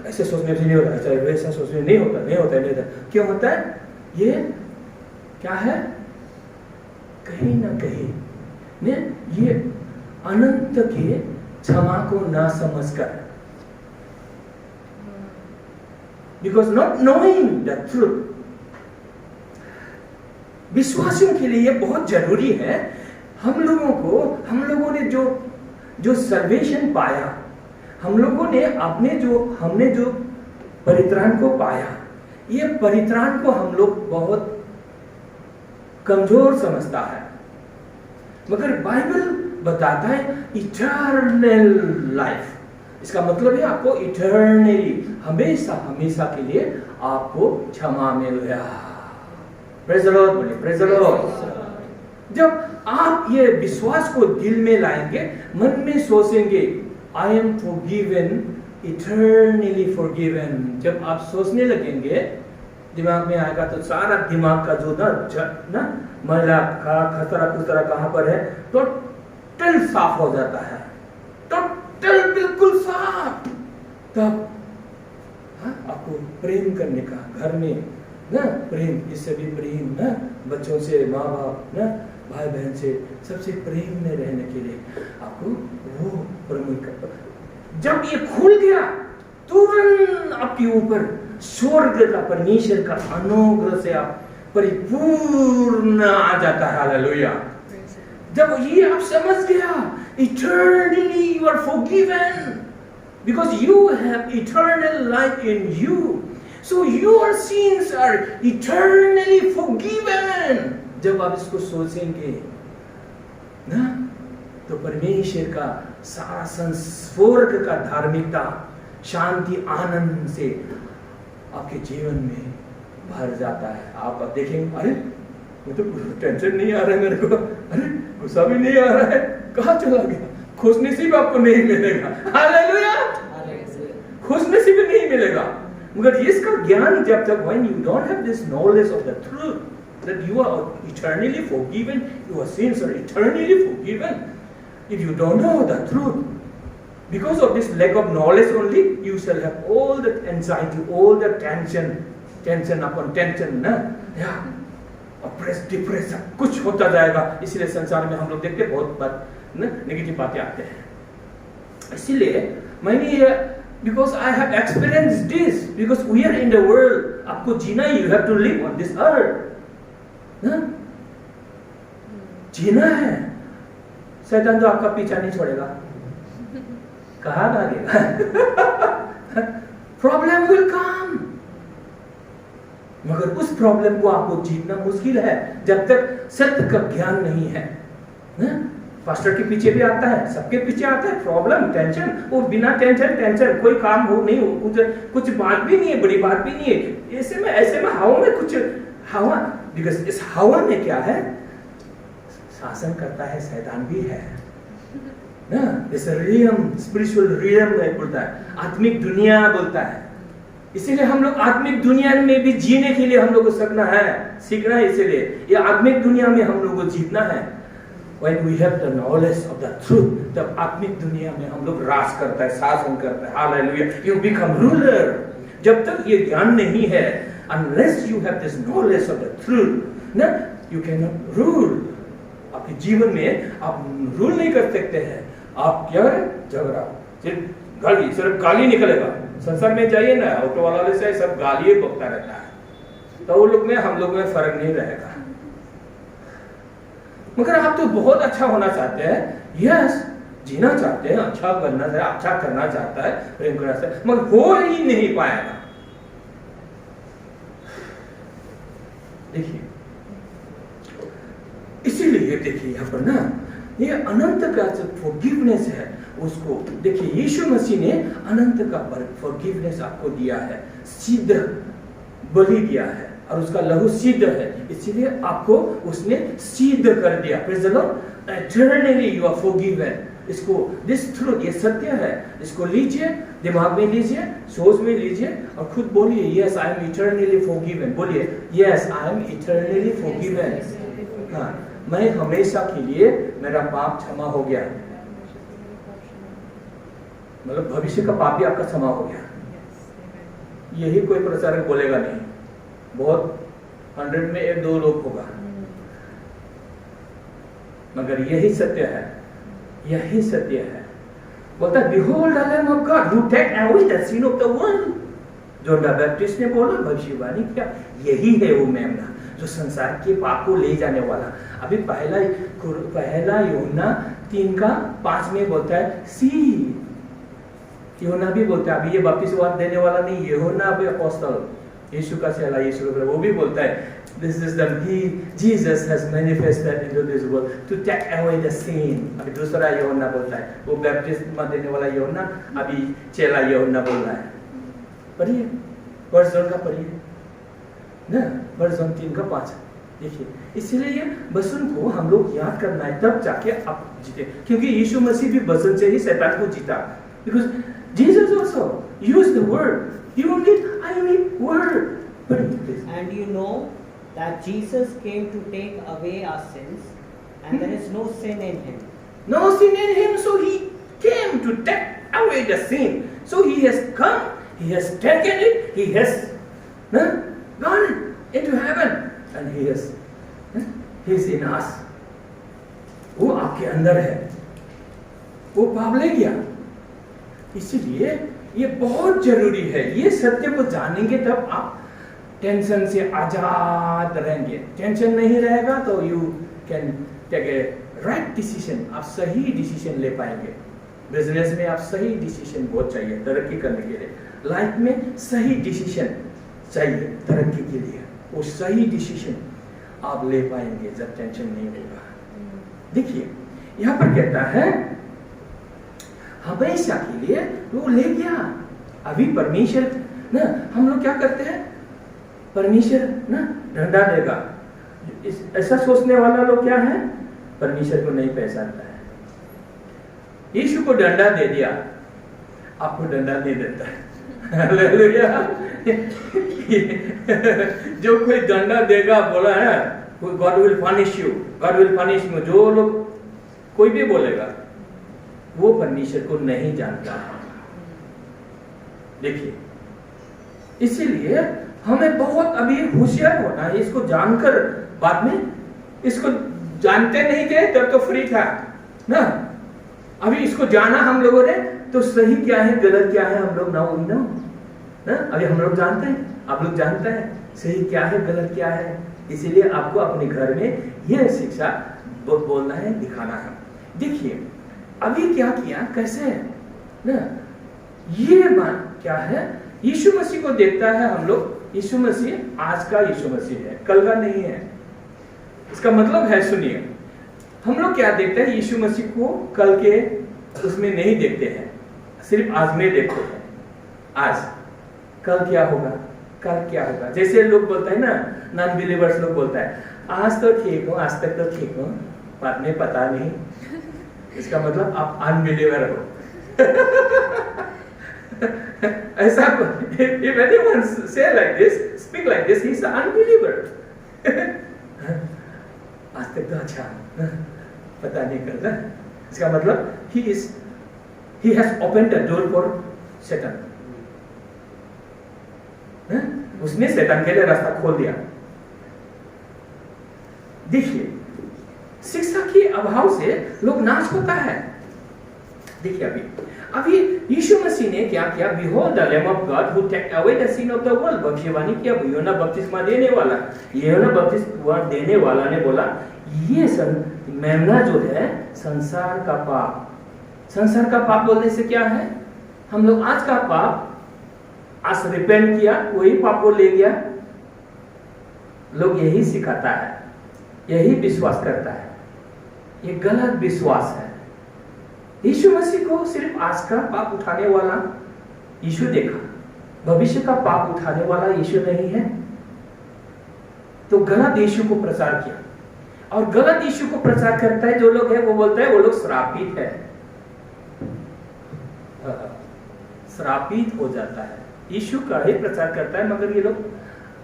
ऐसे सोचने से नहीं होता, ऐसा सोचने नहीं होता, नहीं होता। क्यों होता है? ये क्या है? कहीं ना कहीं ने ये अनंत के क्षमा को ना समझकर, because not knowing the truth. विश्वासियों के लिए ये बहुत जरूरी है। हम लोगों ने जो सर्वेशन पाया, हम लोगों ने हमने जो परित्राण को पाया, ये परित्राण को हम लोग बहुत कमजोर समझता है, मगर बाइबल बताता है इटर्नल लाइफ। इसका मतलब है आपको इटर्नली, हमेशा हमेशा के लिए आपको क्षमा मिल गया। प्रेज़ द लॉर्ड, बोलिए प्रेज़ द लॉर्ड। जब आप ये विश्वास को दिल में लाएंगे, मन में सोचेंगे I am forgiven, eternally forgiven. जब आप सोचने लगेंगे दिमाग में आएगा तो सारा दिमाग का जो ना मैला का खतरा खुतरा कहाँ पर है टोटल साफ हो जाता है, टोटल बिल्कुल साफ। तब आपको प्रेम करने का, घर में ना प्रेम, इससे भी प्रेम ना, बच्चों से, माँ बाप ना, भाई बहन से, सबसे प्रेम में रहने के लिए आपको वो प्रमुख कर। जब ये खुल गया तुरंत आपके ऊपर स्वर्ग का, परमेश्वर का अनुग्रह से आप परिपूर्ण आ जाता है। हालेलुया। जब ये आप समझ गया eternally you are forgiven because you have eternal life in you, so your sins are eternally forgiven। जब आप इसको सोचेंगे ना तो परमेश्वर का सारा स्वर्ग का धार्मिकता, शांति, आनंद से आपके जीवन में भर जाता है। आप देखेंगे अरे वो तो टेंशन नहीं आ रहा है मेरे को, अरे गुस्सा भी नहीं आ रहा है, कहाँ चला गया। खुश नसीब आपको नहीं मिलेगा। हालेलुया। खुश नसीब नहीं मिलेगा। मगर इसका ज्ञान जब तक when you don't have this knowledge of the truth that you are eternally forgiven, your sins are eternally forgiven, if you don't know the truth, because of this lack of knowledge only, you shall have all the anxiety, all the tension upon tension ना, या depress सब कुछ होता जाएगा। इसलिए संसार में हम लोग देखते हैं बहुत बात ना नेगेटिव बातें आते हैं। इसलिए मैंने ये because I have experienced this, because we are in the world, आपको जीना, you have to live on this earth ना, जीना है। शैतान तो आपका पीछा नहीं छोड़ेगा, कहाँ भागेगा। प्रॉब्लम विल कम, मगर उस प्रॉब्लम को आपको जीतना मुश्किल है जब तक सत्य का ज्ञान नहीं है ना? पास्टर के पीछे भी आता है, सबके पीछे आता है प्रॉब्लम, टेंशन। वो बिना टेंशन कोई काम हो नहीं हो, कुछ बात भी नहीं है, बड़ी बात भी नहीं है। ऐसे में हवा में कुछ हवा, बिकॉज इस हवा में क्या है, शासन करता है, शैतान भी है ना। इस रियम, स्पिरिचुअल रियम बोलता है, आत्मिक दुनिया बोलता है। इसीलिए हम लोग आत्मिक दुनिया में भी जीने के लिए हम लोग को सीखना है। इसीलिए ये आत्मिक दुनिया में हम लोग को जीतना है। When we have the knowledge of the truth, तब आत्मिक दुनिया में हम लोग राज करता है, शासन करता है। हालेलुया। You become ruler। जब तक ये ज्ञान नहीं है, unless you have this knowledge of the truth, ना, you cannot rule। आपके जीवन में आप रूल नहीं कर सकते हैं। आप क्या करें, झगड़ा, सिर्फ गाली निकलेगा। संसार में जाइए ना, ऑटो वाला से सब गाली बकता रहता है, तो वो लोग में हम लोग में फर्क नहीं रहेगा। मगर आप तो बहुत अच्छा होना चाहते हैं, यस, जीना चाहते हैं, अच्छा बनना चाहते हैं, अच्छा करना चाहता है, प्रेम करना चाहता है, मगर हो ही नहीं पाएगा। देखिए, इसीलिए देखिए यहाँ पर ना, ये अनंत का जो फॉरगिवनेस है उसको देखिए, यीशु मसीह ने अनंत का फॉरगिवनेस आपको दिया है, सिद्ध बलि दिया है, और उसका लहू सिद्ध है, इसीलिए आपको उसने सिद्ध कर दिया। Praise the Lord. Eternally you are forgiven. इसको, दिस ट्रूथ, ये सत्य है, इसको लीजिए, दिमाग में लीजिए, सोच में लीजिए और खुद बोलिए, yes I am eternally forgiven. बोलिए, yes I am eternally forgiven. हाँ, मैं हमेशा के लिए, मेरा पाप क्षमा हो गया, मतलब भविष्य का पाप भी आपका क्षमा हो गया। यही कोई प्रचारक बोलेगा नहीं, बहुत 100 में 1-2 लोग होगा, मगर यही सत्य है, यही सत्य है। बोलता है, Behold the Lamb of God who take away the sin of the world। John the Baptist ने बोला, भविष्यवाणी किया, यही है वो मेमना जो संसार के पाप को ले जाने वाला। अभी पहला यूहन्ना 3:5 में बोलता है, सी, यूहन्ना भी बोलता है, अभी ये बपतिस्मा देने वाला नहीं, यूहन्ना भी अपोस्टल, यीशु का चेला, यीशु का, वो भी बोलता है, this is the Jesus has manifested into this world to take away the sin। अभी दूसरा यूहन्ना बोलता है, वो बपतिस्मा देने वाला यूहन्ना, अभी चेला यूहन्ना बोल रहा है। पढ़िए, वर्ष 2 का पढ़िए ना, वर्ष 3:5। देखिए, इसलिए ये वचन को हम लोग याद करना है, तब जाके आप जीते। क्योंकि यीशु मसीह भी वचन से ही शैतान को जीता। Because Jesus also used the word, he only I need word. And you know that Jesus came to take away our sins, and there is no sin in him. No sin in him, so he came to take away the sin. So he has come, he has taken it, he has gone into heaven, and he is in us. वो आपके अंदर है, वो पाप ले गया। इसलिए ये बहुत जरूरी है। ये सत्य को जानेंगे तब आप टेंशन से आजाद रहेंगे। टेंशन नहीं रहेगा तो you can take a right decision, आप सही डिसीजन ले पाएंगे। बिजनेस में आप सही डिसीजन बहुत चाहिए तरक्की करने के लिए। लाइफ में सही डिसीजन चाहिए तरक्की के लिए। वो सही डिसीजन आप ले पाएंगे जब टेंशन नहीं होगा। देखिए यहाँ पर कहता है हमेशा के लिए वो ले गया। अभी परमेश्वर ना, हम लोग क्या करते हैं, परमेश्वर ना डंडा देगा। ऐसा सोचने वाला लोग क्या है, परमेश्वर को नहीं पहचानता है। यीशु को डंडा दे दिया, आपको डंडा नहीं देता है। हालेलुया। जो कोई डंडा देगा बोला है, God will punish you, God will punish you, जो लोग कोई भी बोलेगा वो परमेश्वर को नहीं जानता। देखिए, इसीलिए हमें बहुत अभी होशियार होना है। इसको जानकर, बाद में इसको जानते नहीं थे तब तो फ्री था ना, अभी इसको जाना हम लोगों ने तो सही क्या है गलत क्या है हम लोग ना अभी हम लोग जानते हैं, आप लोग जानते हैं सही क्या है गलत क्या है। इसीलिए आपको अपने घर में यह शिक्षा बोलना है, दिखाना है। देखिए अभी क्या किया, कैसे है ना, ये बात क्या है, यीशु मसीह को देखता है हम लोग। यीशु मसीह आज का यीशु मसीह है, कल का नहीं है। इसका मतलब है, सुनिए, हम लोग क्या देखते हैं, यीशु मसीह को कल के उसमें नहीं देखते हैं, सिर्फ आज में देखते हैं। आज कल क्या होगा, कल क्या होगा। जैसे लोग बोलते हैं ना, नॉन बिलीवर्स लोग बोलता है आज तो ठीक हो, आज तक तो ठीक हो, बाद में पता नहीं। इसका मतलब आप अनबिलीवर हो। ऐसा if anyone say like this, speak like this, he is an unbeliever. आज तक तो अच्छा पता नहीं करता। इसका मतलब he has opened the door for Satan. उसने शैतान के लिए रास्ता खोल दिया। देखिए शिक्षा के अभाव से लोग नाश होता है। देखिए अभी यीशु मसीह ने क्या किया, behold the Lamb of God who take away the sin of the world। भविष्यवाणी किया, यूहन्ना बपतिस्मा देने वाला, यूहन्ना बपतिस्मा देने वाला ने बोला ये मेमना जो है संसार का पाप। संसार का पाप बोलने से क्या है, हम लोग आज का पाप आज रिपेंट किया, वही पाप को ले गया। लोग यही सिखाता है, यही विश्वास करता है, ये गलत विश्वास है। यीशु मसीह को सिर्फ आज का पाप उठाने वाला यीशु देखा, भविष्य का पाप उठाने वाला यीशु नहीं है। तो गलत यीशु को प्रचार किया, और गलत यीशु को प्रचार करता है जो लोग है, वो बोलता है वो लोग श्रापित है, श्रापित हो जाता है। यीशु का ही प्रचार करता है, मगर ये लोग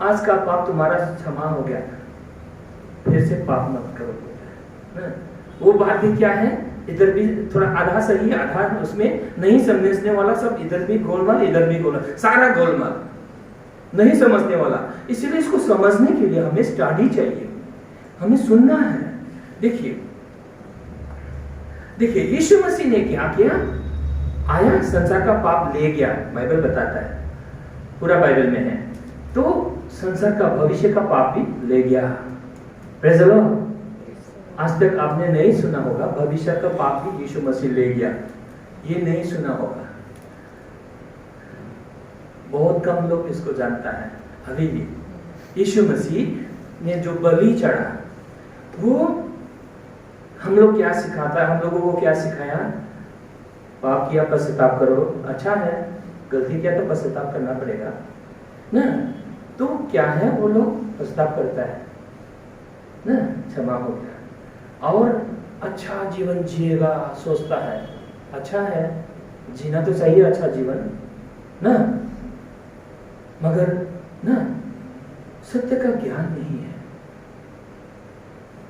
आज का पाप तुम्हारा क्षमा हो गया, फिर से पाप मत करो। वो बात भी क्या है, इधर भी थोड़ा आधा सही है, आधा उसमें नहीं समझने वाला, सब इधर भी गोलमाल इधर भी गोलमाल, सारा गोलमाल नहीं समझने वाला। इसलिए इसको समझने के लिए हमें स्टडी चाहिए, हमें सुनना है। देखिए यीशु मसीह ने क्या किया, आया संसार का पाप ले गया, बाइबल बताता है, पूरा बाइबल में है। तो संसार का भविष्य का पाप भी ले गया। Praise the Lord. आज तक आपने नहीं सुना होगा भविष्य का पाप भी यीशु मसीह ले गया, ये नहीं सुना होगा। बहुत कम लोग इसको जानता है। अभी भी यीशु मसीह ने जो बलि चढ़ा, वो हम लोग क्या सिखाता है, हम लोगों को क्या सिखाया, पाप किया पश्चाताप करो, अच्छा है, गलती किया तो पश्चाताप करना पड़ेगा ना। तो क्या है, वो लोग पश्चाताप करता है, ना क्षमा हो गया, और अच्छा जीवन जिएगा सोचता है। अच्छा है, जीना तो चाहिए अच्छा जीवन ना, मगर ना सत्य का ज्ञान नहीं है।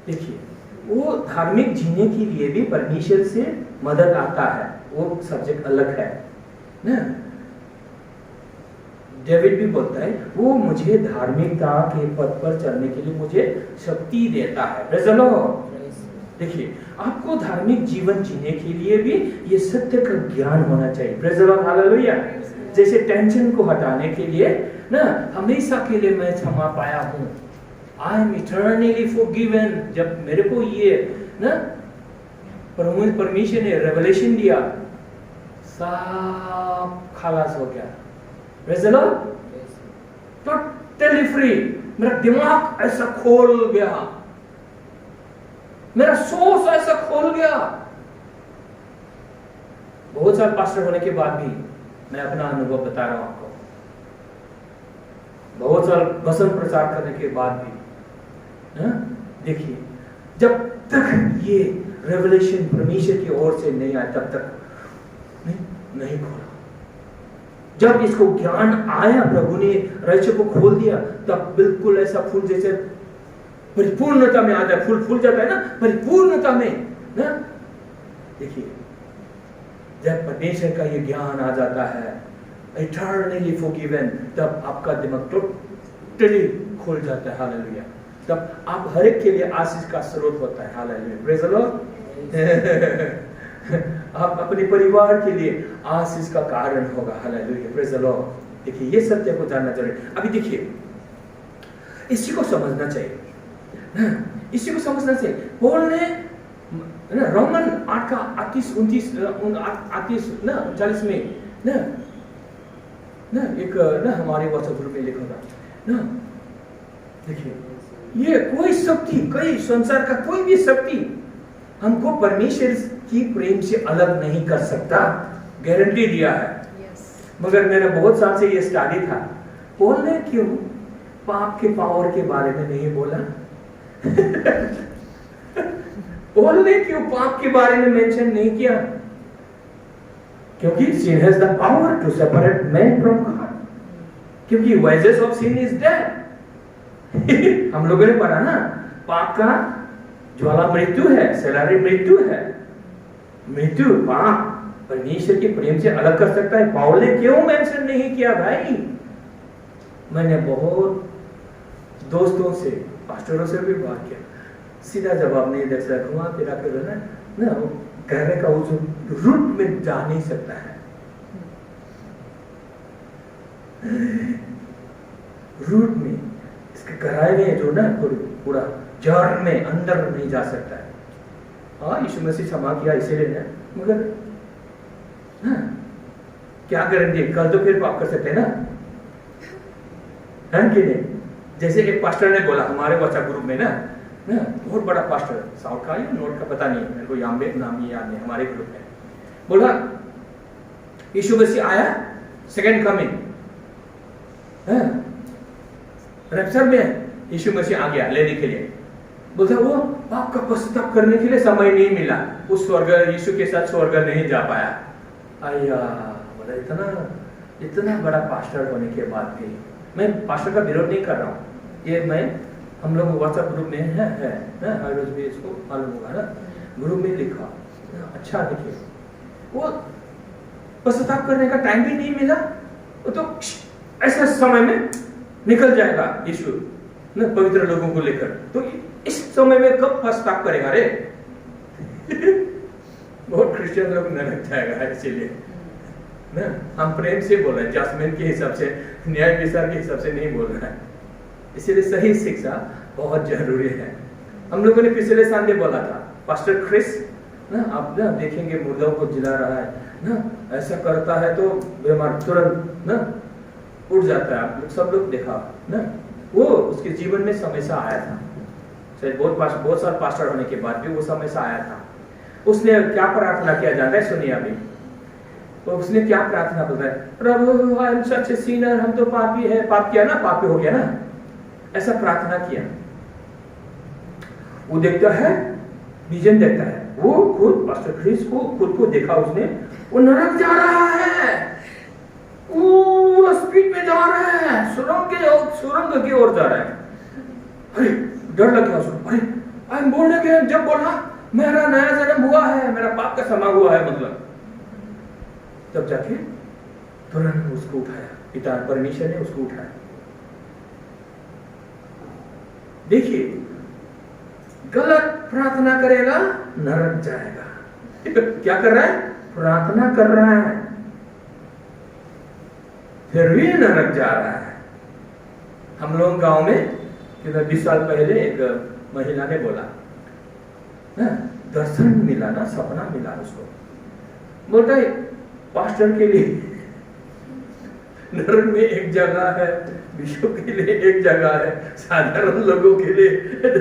देखिए, वो धार्मिक जीने के लिए भी परमेश्वर से मदद आता है, वो सब्जेक्ट अलग है ना। डेविड भी बोलता है, वो मुझे धार्मिकता के पद पर चलने के लिए मुझे शक्ति देता है। Praise the Lord. देखिए, आपको धार्मिक जीवन जीने के लिए भी ये सत्य का ज्ञान होना चाहिए। Praise the Lord, hallelujah. जैसे टेंशन को हटाने के लिए ना, हमेशा के लिए मैं क्षमा पाया हूँ, आई एम इटर्नली फॉरगिवन। जब मेरे को ये ना परमेश्वर ने रेवलेशन दिया, सब खलास हो गया। Praise the Lord, totally free. मेरा दिमाग ऐसा खोल गया, मेरा सोच ऐसा खोल गया। बहुत साल पास्टर होने के बाद भी मैं अपना अनुभव बता रहा हूं आपको। बहुत साल वचन प्रचार करने के बाद भी देखिए, जब तक ये रेवलेशन परमेश्वर की ओर से नहीं आया तब तक नहीं खोला। जब इसको ज्ञान आया, प्रभु ने रहस्य को खोल दिया, तब बिल्कुल ऐसा फूल जैसे परिपूर्णता में आता है। फूल फूल जाता है ना परिपूर्णता में ना। देखिए, जब परमेश्वर का ये ज्ञान आ जाता है, इटर्नली फॉरगिवन, तब आपका दिमाग टोटली खुल जाता है। हालेलुया। तब आप हर एक के लिए आशीष का स्रोत होता है। Hallelujah, praise the Lord. आप अपने परिवार के लिए आशीष का कारण होगा। Hallelujah, praise the Lord. देखिए, ये सत्य को जानना जरूरी। अभी देखिए, इसी को समझना चाहिए, इसी को समझना चाहिए। पौल ने ना रोमन 8 का 38 ना 40 में ना एक ना हमारे व्हाट्सएप ग्रुप में लिखा था ना। देखिए, ये कोई शक्ति, कोई संसार का कोई भी शक्ति हमको परमेश्वर की प्रेम से अलग नहीं कर सकता, गारंटी दिया है। मगर मेरा बहुत साल से ये स्टडी था, पौल ने क्यों पाप के पावर के बारे में नहीं बोला? पौल ने क्यों पाप के बारे में मेंशन नहीं किया? क्योंकि sin has the power to separate man from God. क्योंकि wages of sin is death. हम लोगों ने पढ़ा ना, पाप का ज्वाला मृत्यु है, सैलरी मृत्यु है। मृत्यु, पाप परमेश्वर के प्रेम से अलग कर सकता है। पौल ने क्यों मेंशन नहीं किया भाई? मैंने बहुत दोस्तों से, पास्टरों से भी बात किया, सीधा जवाब नहीं दे सकता। घुमा फिरा कर ना वो कहने का उस रूट में जा नहीं सकता है। रूट में इसके गहराई में जो ना पूरा जड़ में अंदर नहीं जा सकता है। हाँ, यीशु मसीह क्षमा किया इसीलिए ना, मगर क्या गारंटी, कल तो फिर पाप कर सकते हैं ना, है कि नहीं? जैसे एक पास्टर ने बोला हमारे व्हाट्सएप ग्रुप में ना, बहुत बड़ा पास्टर, साउथ का या नॉर्थ का पता नहीं, मेरे को नाम ही याद नहीं, हमारे ग्रुप में बोला यीशु मसीह आया, सेकंड कमिंग, रैप्चर में यीशु मसीह आ गया लेने के लिए। बोलता वो पाप का पश्चाताप करने के लिए समय नहीं मिला, उस स्वर्ग यीशु के साथ स्वर्ग नहीं जा पाया। आया बोला, इतना बड़ा पास्टर होने के बाद भी, मैं पास्टर का विरोध नहीं कर रहा हूँ, ये मैं हम लोग व्हाट्सएप ग्रुप में है हर रोज भी इसको मालूम होगा ना, ग्रुप में लिखा। अच्छा देखिए, वो पश्चाताप करने का टाइम भी नहीं मिला, वो तो ऐसा समय में निकल जाएगा यीशु ना पवित्र लोगों को लेकर, तो इस समय में कब पश्चाताप करेगा रे? बहुत क्रिश्चियन लोग नरक जाएगा। इसीलिए ना हम प्रेम से बोल रहे हैं, जजमेंट के हिसाब से, न्याय विचार के हिसाब से नहीं बोल रहे हैं। इसीलिए सही शिक्षा बहुत जरूरी है। हम लोगों ने पिछले संडे बोला था, पास्टर क्रिस ना, आप ना देखेंगे मुर्दों को जिला रहा है ना, ऐसा करता है तो बीमार तुरंत ना उठ जाता है। आप लोग सब लोग देखा ना, वो उसके जीवन में समस्या आया था, शायद बहुत साल पास्टर होने के बाद भी वो समस्या आया था। उसने क्या प्रार्थना किया जाता है, सुनिए अभी। तो उसने क्या प्रार्थना बोला है, प्रभु I am such A Sinner, हम तो पापी है, पाप किया ना, पापी हो गया ना, ऐसा प्रार्थना किया। वो देखता है, विजन देखता है, वो खुद पास्टर क्रिस को खुद को देखा उसने, वो नरक जा रहा है, वो स्पीड में जा रहा है, सुरंग की ओर जा रहा है। अरे डर लग गया उसको, अरे आई एम बोर्न अगेन, जब बोला मेरा नया जन्म हुआ है, मेरा पाप का क्षमा हुआ है, मतलब तब जाके तुरंत उसको उठाया, पिता परमेश्वर ने उसको उठाया। देखिए, गलत प्रार्थना करेगा नरक जाएगा। क्या कर रहा है? प्रार्थना कर रहा है, फिर भी नरक जा रहा है। हम लोग गांव में 20 साल पहले एक महिला ने बोला ना, दर्शन मिला ना, सपना मिला उसको, बोलता है पास्टर के लिए नरक में एक जगह है, विश्व के लिए एक जगह है, साधारण लोगों के लिए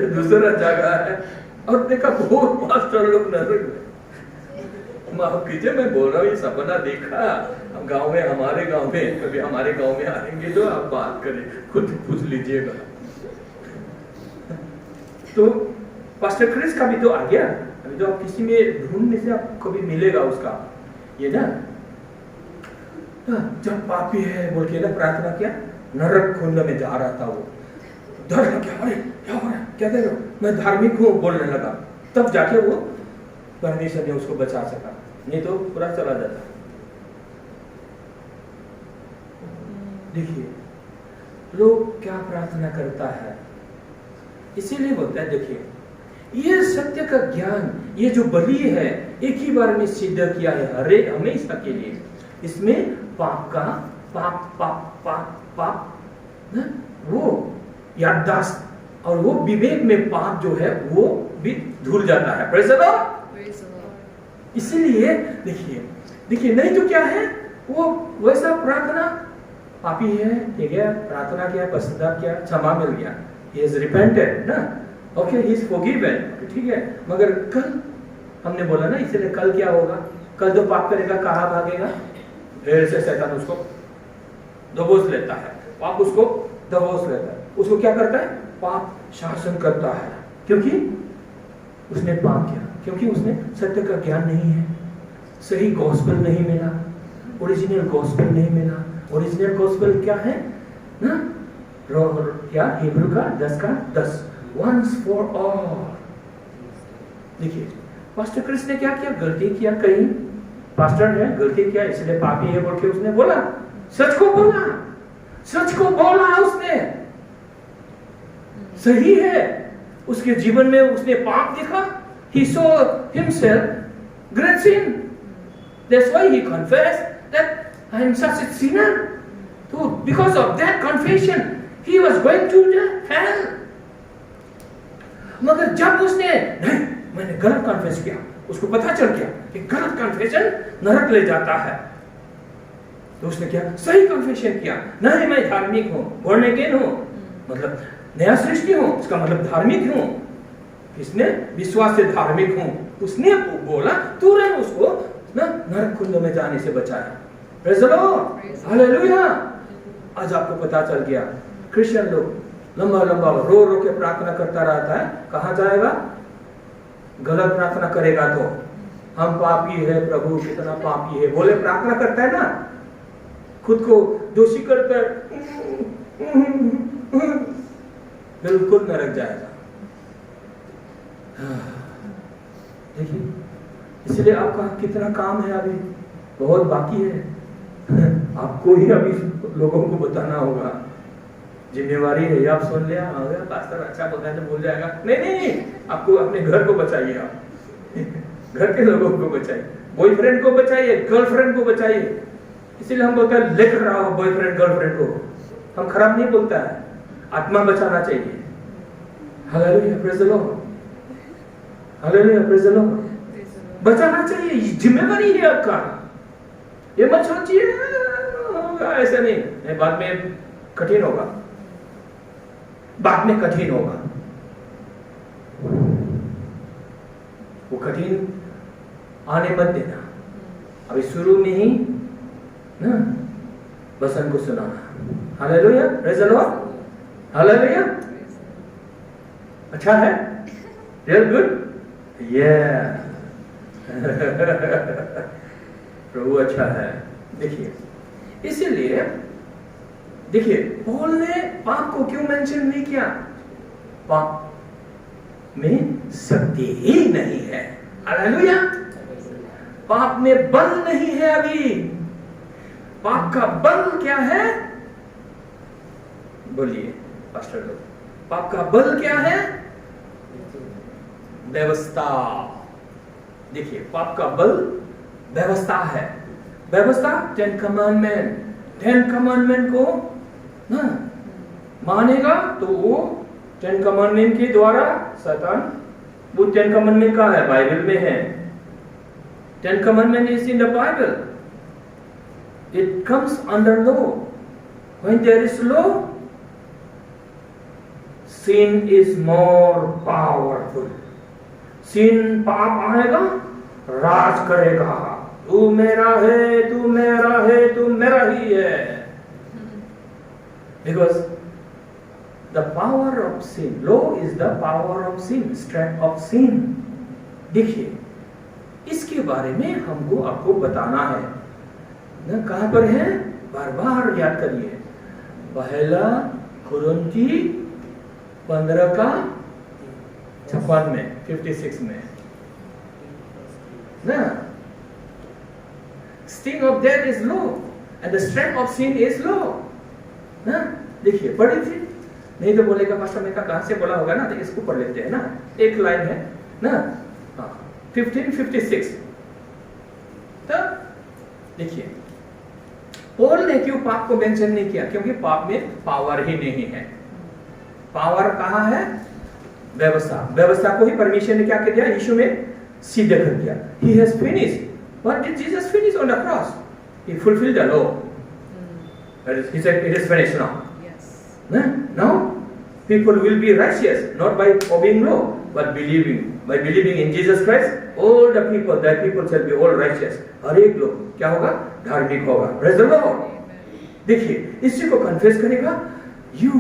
दूसरा जगह है। और देखा बहुत पास्टर लोग नरक में। माफ कीजिए, मैं बोल रहा हूँ, ये सपना देखा गांव में, हमारे गांव में, कभी हमारे गांव में आएंगे तो आप बात करें, खुद पूछ लीजिएगा। तो पास्टर क्रिस का भी तो आ गया, अभी तो आप किसी में ढूंढने से आपको कभी मिलेगा उसका, ये ना, जब पापी है बोल के ना प्रार्थना किया, नरक कुंड में जा रहा था वो, डर लग गया, अरे क्या हो रहा है, क्या कह रहे हो, मैं धार्मिक हूँ बोलने लगा, तब जाके वो परमेश्वर ने उसको बचा सका, नहीं तो पूरा चला जाता। देखिए लोग क्या प्रार्थना करता है, इसीलिए बोलता है, देखिए ये सत्य का ज्ञान, ये जो बलि है एक ही बार में सिद्ध किया है हरे हमेशा के लिए, इसमें पाप का पाप ना, वो याददाश्त और वो विवेक में पाप जो है वो भी धुल जाता है। Praise the Lord. इसीलिए देखिए नहीं तो क्या है, वो वैसा प्रार्थना, पापी है, ठीक है, प्रार्थना किया, पश्चाताप किया, क्षमा मिल गया, he has repented ना, ओके, he is forgiven, ठीक है। मगर कल हमने बोला ना, इसलिए कल क्या होगा, कल जो पाप करेगा कहाँ भागेगा, ढेर से शैतान उसको दबोच लेता है, पाप उसको दबोच लेता है, उसको क्या करता है, पाप शासन करता है, क्योंकि उसने पाप किया, क्योंकि उसने सत्य का ज्ञान नहीं है, सही गॉस्पेल नहीं मिला, ओरिजिनल गॉस्पेल नहीं मिला। ओरिजिनल गॉस्पेल क्या है ना, क्या हिब्रू का 10 का 10, once for all। देखिए पास्टर क्रिस ने क्या किया, गलती किया, कहीं पास्टर ने गलती किया इसलिए पापी है बोल के उसने बोला, सच को बोला उसने, सही है, उसके जीवन में उसने पाप देखा, he saw himself great sin, that's why he confessed that I am such a sinner, so because of that confession he was going to hell। मगर जब उसने नहीं, मैंने गलत कन्फेस किया, उसको पता चल गया कि गलत कन्फेशन नरक ले जाता है, तो उसने क्या, सही कन्फेशन किया, नहीं मैं धार्मिक हूँ, born again हूँ, मतलब नया सृष्टि हूँ, इसका मतलब धार्मिक हूँ, इसने विश्वास से धार्मिक हूँ, उसने बोला, तुरंत उसको ना नरक कुंड में जाने से बचाया। Praise the Lord, hallelujah. आज आपको पता चल गया, क्रिश्चियन लोग लंबा रो के प्रार्थना करता रहता है, कहाँ जाएगा, गलत प्रार्थना करेगा तो हम पापी है प्रभु, कितना पापी है बोले प्रार्थना करता है ना, खुद को दोषी करता है, बिल्कुल नरक जाएगा। देखिए इसलिए आपका कितना काम है, अभी बहुत बाकी है, आपको ही अभी लोगों को बताना होगा, जिम्मेवारी है, आप सुन लिया, पास्टर अच्छा बताया तो भूल जाएगा, नहीं, आपको अपने घर को बचाइए, आप घर के लोगों को बचाइए, बॉयफ्रेंड को बचाइए, गर्लफ्रेंड को बचाइए। इसीलिए हम बोलते हैं लेकर रहा हो बॉयफ्रेंड गर्लफ्रेंड को, हम खराब नहीं बोलता है, आत्मा बचाना चाहिए। Hallelujah, praise the Lord, hallelujah, praise the Lord. बचाना चाहिए, जिम्मेवारी है आपका, ये मत सोचिए ऐसा नहीं, बाद में कठिन होगा, बाद में कठिन होगा, वो कठिन आने मत देना, अभी शुरू में ही ना वचन को सुनाना। Hallelujah, praise the Lord, hallelujah. अच्छा है, रियल गुड, प्रभु अच्छा है। देखिए, इसीलिए देखिए पॉल ने पाप को क्यों मेंशन नहीं किया? पाप में शक्ति ही नहीं है। हालेलुया। पाप में बल नहीं है। अभी पाप का बल क्या है? बोलिए पास्टर लोग, पाप का बल क्या है? व्यवस्था। देखिए, पाप का बल व्यवस्था है। व्यवस्था 10 कमांडमेंट। 10 कमांडमेंट को ना मानेगा तो वो 10 कमांडमेंट के द्वारा शैतान, वो 10 कमांडमेंट का है, बाइबल में है। 10 commandment is in the Bible. It comes under law. When there is law, sin is more powerful. sin, पाप आएगा, राज करेगा। तू मेरा है, तू मेरा है, तू मेरा ही है। Because the power of sin, law is the power of sin, strength of sin. देखिए, इसके बारे में हमको आपको बताना है ना। कहां पर है? बार बार याद करिए, पहला कुरिन्थी 15 का 56 में, 56 में ना। Sting of death is law and the strength of sin is law ना। देखिए, पढ़ी थी नहीं तो बोलेगा पास्टर मैं कहां से बोला होगा ना, तो इसको पढ़ लेते हैं ना। एक लाइन है ना, 15:56। तब देखिए, पॉल ने क्यों पाप को मेंशन नहीं किया? क्योंकि पाप में पावर ही नहीं है। पावर कहां है? व्यवस्था। व्यवस्था को ही परमेश्वर ने क्या कर दिया? यीशु में सिद्ध कर दिया। He has finished. What did Jesus finish on the cross? He fulfilled the law. He said, "It is finished now." Yes. Now, people will be righteous not by obeying law, but believing. By believing in Jesus Christ, all the people, that people shall be all righteous. हर एक लोग क्या होगा? धार्मिक होगा। Praise the Lord. देखिए, इसी को confess करेगा, you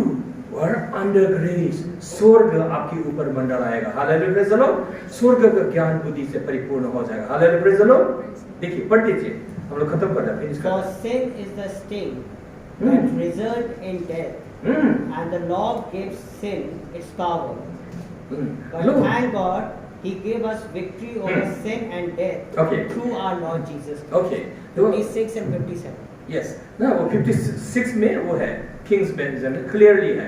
were under grace. स्वर्ग आपके ऊपर मंडल आएगा। Hallelujah, praise the Lord. स्वर्ग का ज्ञान बुद्धि से परिपूर्ण हो जाएगा। Hallelujah, praise the Lord. देखिए, पढ़ लीजिए, हम लोग खत्म कर देते हैं। For sin is the sting that result in death, and the law gives sin its power. But thank God, He gave us victory over sin and death through our Lord Jesus Christ. Okay. 56 and 57. Yes. ना वो 56 में वो है, Kings में clearly है,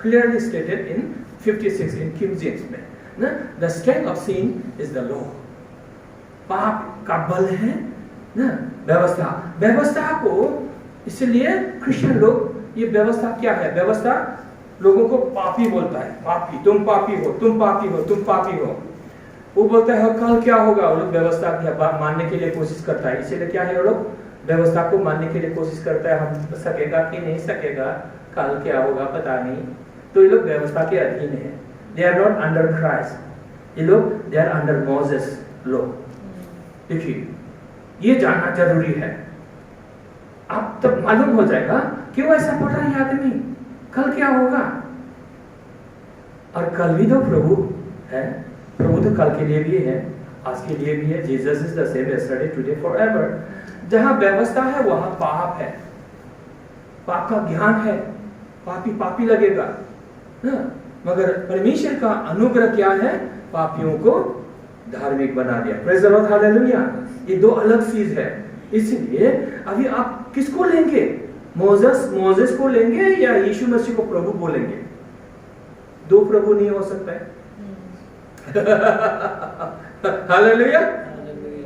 clearly stated in 56 in King James में ना। The strength of sin is the law. पाप का बल है ना व्यवस्था। व्यवस्था को इसलिए क्रिश्चियन लोग, ये व्यवस्था क्या है? व्यवस्था लोगों को पापी बोलता है। पापी, तुम पापी हो, तुम पापी हो, तुम पापी हो। वो बोलता है कल क्या होगा? वो लोग व्यवस्था की बात मानने के लिए कोशिश करता है। इसीलिए क्या है, वो लोग व्यवस्था को मानने के लिए कोशिश करता है। हम सकेगा कि नहीं सकेगा, कल क्या होगा पता नहीं। तो ये लोग व्यवस्था के अधीन है। They are not under Christ. ये लोग they are under Moses law. देखिए, ये जानना जरूरी है। आप तब मालूम हो जाएगा क्यों ऐसा बोल रहा है आदमी, कल क्या होगा। और कल भी तो प्रभु है। प्रभु तो कल के लिए भी है, आज के लिए भी है। Jesus is the same yesterday today forever. जहां व्यवस्था है वहां पाप है, पाप का ज्ञान है, पापी पापी लगेगा ना। मगर परमेश्वर का अनुग्रह क्या है? पापियों को धार्मिक बना दिया। Praise the Lord, hallelujah. ये दो अलग चीज है। इसलिए अभी आप किसको लेंगे? मोसेस को लेंगे या यीशु मसीह को प्रभु बोलेंगे? दो प्रभु नहीं हो सकता है। Hallelujah.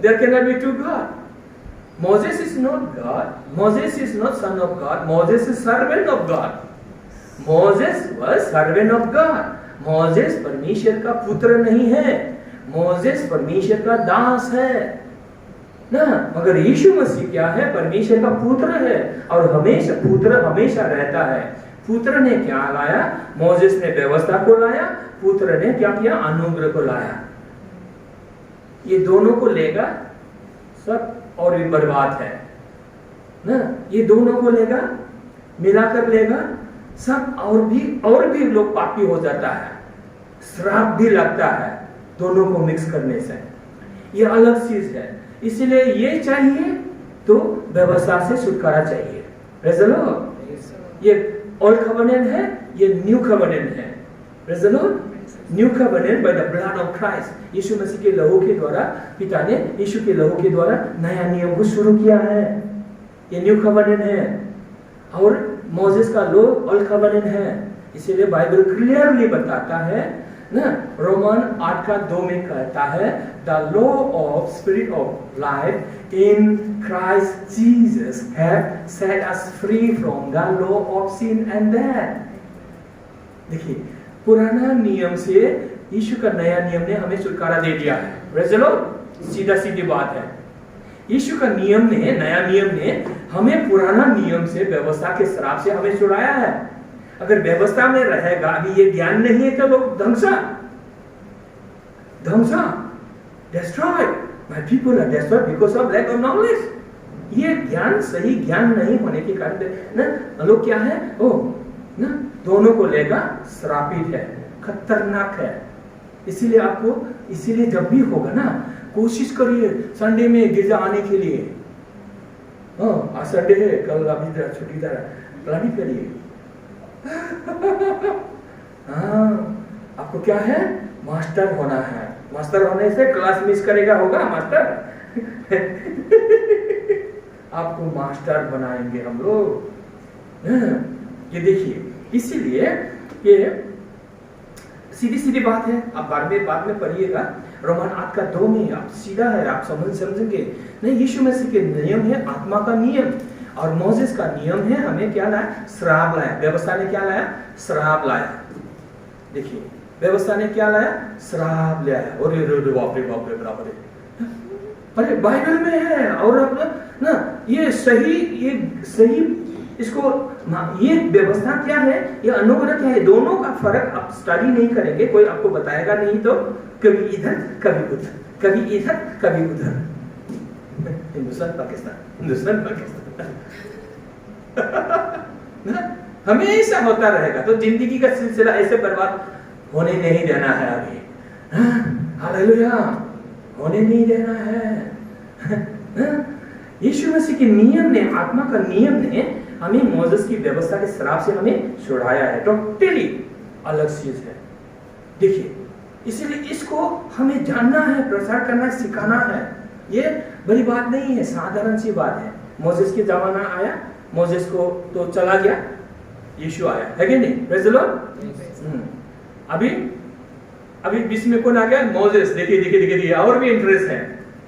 There cannot be two God. Moses is not God. Moses is not son of God. Moses is servant of God. Moses was servant of God. Moses परमेश्वर का पुत्र नहीं है। Moses परमेश्वर का दास है ना। मगर यीशु मसीह क्या है? परमेश्वर का पुत्र है। और हमेशा पुत्र हमेशा रहता है। पुत्र ने क्या लाया? मोसेस ने व्यवस्था को लाया, पुत्र ने क्या किया? अनुग्रह को लाया। ये दोनों को लेगा सब और भी बर्बाद है ना। ये दोनों को लेगा, मिलाकर लेगा सब, और भी लोग पापी हो जाता है, श्राप भी लगता है। दोनों को मिक्स करने से, ये अलग चीज है। इसीलिए ये चाहिए तो व्यवस्था से छुटकारा चाहिए। Praise the Lord। ये ओल्ड कवेनेंट है, ये न्यू कवेनेंट है। Praise the Lord। New covenant by the blood of Christ, यीशु मसीह के लहू के द्वारा, पिता ने यीशु के लहू के द्वारा नया नियम को शुरू किया है। ये न्यू कवेनेंट है। और मोसेस का लॉ ओल्ड कवेनेंट है। इसीलिए बाइबल क्लियरली बताता है ना, रोमन 8:2 में कहता है, the law of spirit of life in Christ Jesus have set us free from the law of sin and death. देखिए, पुराना नियम से यीशु का नया नियम ने हमें छुटकारा दे दिया है। Praise the Lord. सीधा सीधी बात है, यीशु का नियम ने, नया नियम ने हमें पुराना नियम से, व्यवस्था के श्राप से हमें छुड़ाया है। अगर व्यवस्था में रहेगा, अभी ये ज्ञान नहीं है तो लोग ध्वंसा destroyed, my people are destroyed because of lack of knowledge। ये ज्ञान, सही ज्ञान नहीं होने के कारण ना लोग क्या है, ओ ना दोनों को लेगा श्रापित है, खतरनाक है। इसीलिए आपको, इसीलिए जब भी होगा ना, कोशिश करिए संडे में गिरजा आने के लिए। आज संडे है, कल अभी छुट्टी प्लानिंग करिए। आपको क्या है, मास्टर होना है। मास्टर होने से क्लास मिस करेगा, होगा मास्टर। आपको मास्टर बनाएंगे हम लोग। ये देखिए, इसीलिए ये सीधी सीधी बात है। आप बाद में पढ़िएगा, रोमन 8:2 में आप सीधा है, आप समझेंगे। नहीं, यीशु मसीह के नियम है आत्मा का नियम, और मोसेस का नियम है हमें क्या लाया, श्राप लाया। व्यवस्था ने क्या लाया, श्राप लाया। देखिए, व्यवस्था ने क्या लाया, श्राप लाया। और बाप रे बराबर है, अरे बाइबल में है। और ना ये सही इसको, ये व्यवस्था क्या है, ये अनुग्रह क्या है, दोनों का फर्क आप स्टडी नहीं करेंगे, कोई आपको बताएगा नहीं, तो कभी इधर कभी उधर, कभी इधर कभी उधर। हिंदुस्तान पाकिस्तान हमेशा होता रहेगा। तो जिंदगी का सिलसिला ऐसे बर्बाद होने नहीं देना है। अभी हालेलुया, होने नहीं देना है। यीशु मसीह के नियम ने, आत्मा का नियम ने हमें मोसेस की व्यवस्था के श्राप से हमें छुड़ाया है। टोटली अलग चीज है। देखिए, इसीलिए इसको हमें जानना है, प्रचार करना है, सिखाना है। ये बड़ी बात नहीं है, साधारण सी बात है। मोसेस के जमाना आया, मोसेस को तो चला गया, यीशु आया, है कि नहीं? Praise the Lord. अभी बीच में कौन आ गया? मोसेस। देखिए, और भी इंटरेस्ट है।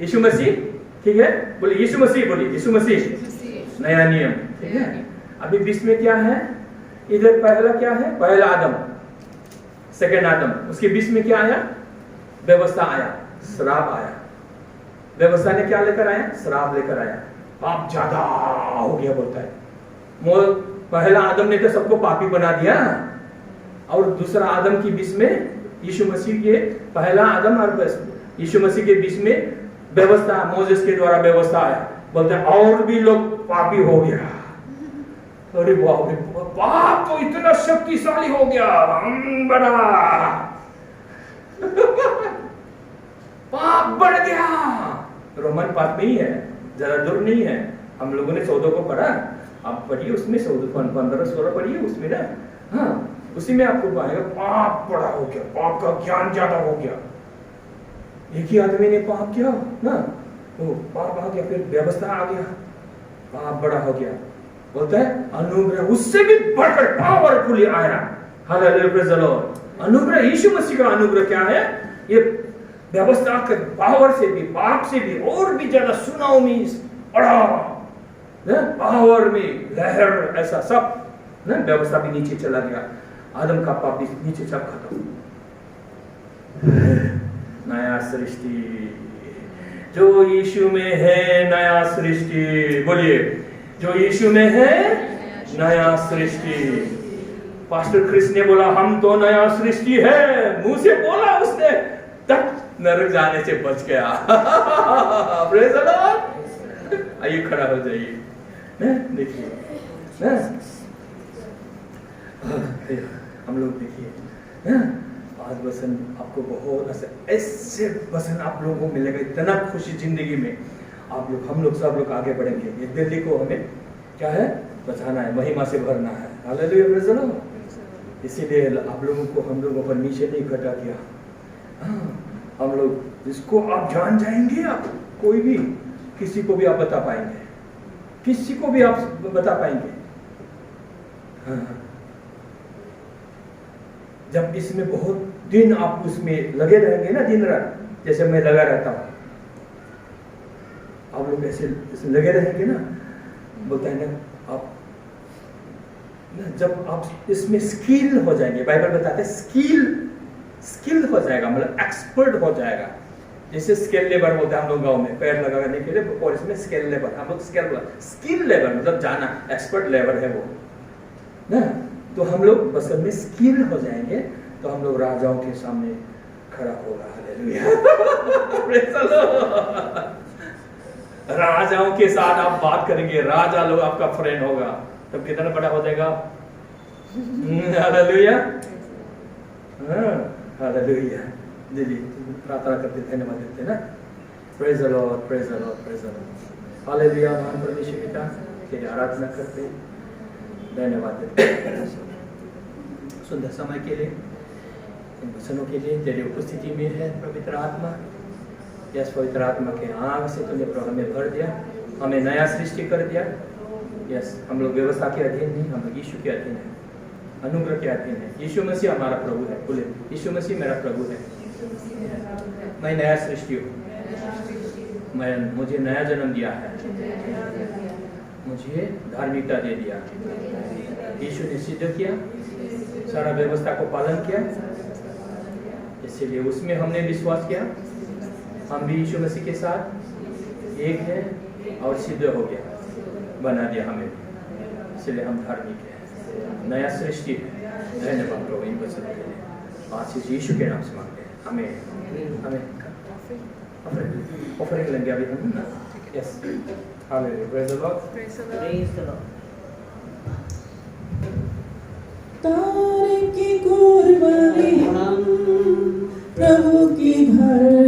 यीशु मसीह, ठीक है, बोलिए यीशु मसीह, बोलिए यीशु मसीह। नया नियम, ठीक है। अभी बीच में क्या है? इधर पहला क्या है? पहला आदम, सेकंड आदम। उसके बीच में क्या आया? व्यवस्था आया, श्राप आया। व्यवस्था ने क्या लेकर आया? श्राप लेकर आया। पाप ज्यादा हो गया बोलता है। पहला आदम ने तो सबको पापी बना दिया, और दूसरा आदम के बीच में यीशु मसीह के, पहला आदम और यीशु मसीह के बीच में व्यवस्था, मोसेस के द्वारा व्यवस्था आया। बोलते हैं और भी लोग पापी हो गया। अरे बाप रे, पाप तो इतना शक्तिशाली हो गया, बड़ा पाप बढ़ गया। रोमन पाप में ही है, जरा दूर नहीं है। हम लोगों ने 14 को पढ़ा, आप पढ़िए उसमें, 15-16 पढ़िए उसमें ना। हाँ, उसी में आपको पाएगा पाप बड़ा हो गया, पाप का ज्ञान ज्यादा हो गया। एक ही आदमी ने पाप किया ना, वो पाप आ गया, फिर व्यवस्था आ गया, पाप बड़ा हो गया। बोलता है अनुग्रह उससे भी बढ़कर पावरफुली आया। Hallelujah, praise the Lord. अनुग्रह, यीशु मसीह का अनुग्रह क्या है? ये व्यवस्था के पावर से भी, पाप से भी और भी ज्यादा सुनाओ में बड़ा पावर में लहर, ऐसा सब ना। व्यवस्था भी नीचे चला गया, आदम का पाप भी नीचे सब खत्म। नया सृष्टि जो यीशु में है, नया सृष्टि। बोलिए, जो यीशु में है नया सृष्टि। पास्टर क्रिस ने बोला हम तो नया सृष्टि है, मुंह से बोला उसने, तक नरक जाने से बच गया। Praise the Lord. आइए खड़ा हो जाइए। देखिए हम लोग, देखिए आज वचन आपको बहुत ऐसे वचन आप लोगों को मिलेगा, इतना खुशी जिंदगी में। आप लोग, हम लोग, सब लोग आगे बढ़ेंगे। ये दिल्ली को हमें क्या है, बचाना है, महिमा से भरना है। Hallelujah, praise the Lord. इसीलिए आप लोगों को, हम लोगों पर नीचे नहीं इकट्ठा किया। हाँ, हम लोग जिसको आप जान जाएंगे, आप कोई भी, किसी को भी आप बता पाएंगे, किसी को भी आप बता पाएंगे। हाँ, जब इसमें बहुत दिन आप उसमें लगे रहेंगे ना, दिन रात, जैसे मैं लगा रहता हूँ, आप लोग ऐसे इसमें लगे रहेंगे ना, बोलता है ना आप ना, जब आप इसमें स्किल हो जाएंगे, बाइबल बताते हैं स्किल हो जाएगा, मतलब एक्सपर्ट हो जाएगा। जैसे स्किल लेबर बोलते हैं हम लोग गांव में, पैर लगाने के लिए, और इसमें स्किल लेबर, हम लोग स्किल लेबर मतलब जाना, एक्सपर्ट लेबर है वो ना। तो हम लोग बस में स्किल हो जाएंगे, तो हम लोग राजाओं के सामने खड़ा होगा। हालेलुया। राजाओं के साथ आप बात करेंगे, राजा लोग आपका फ्रेंड होगा, तब कितना बड़ा हो जाएगा। Hallelujah, hallelujah. जी, प्रार्थना करते, धन्यवाद देते ना। Praise the Lord, praise the Lord, praise the Lord. Hallelujah. महान परमेश्वर पिता, तेरी आराधना करते, धन्यवाद देते सुंदर समय के लिए, इन वचनों के लिए। तेरी उपस्थिति में है पवित्र आत्मा। यस, पवित्र आत्मा के आग से तूने प्रभु हमें भर दिया, हमें नया सृष्टि कर दिया। यस, हम लोग व्यवस्था के अधीन नहीं, हम लोग यीशु के अधीन है, अनुग्रह के अधीन है। यीशु मसीह हमारा प्रभु है। बोले, यीशु मसीह मेरा प्रभु है, मैं नया सृष्टि हूँ, मुझे नया जन्म दिया है, मुझे धार्मिकता दे दिया। यीशु ने सिद्ध किया, सारा व्यवस्था को पालन किया, इसलिए उसमें हमने विश्वास किया। हम भी यीशु मसीह के साथ एक है और सिद्ध हो गया, बना दिया हमें, इसलिए हम धार्मिक है, नया सृष्टि है। धन्यवाद प्रभु इन वचनों के लिए, आशीष यीशु के नाम से मांगते हैं। हमें ऑफरिंग लेंगे अभी हम ना। Yes, hallelujah, praise the Lord, Praise the Lord. तारे की कुर्बानी प्रभु की घर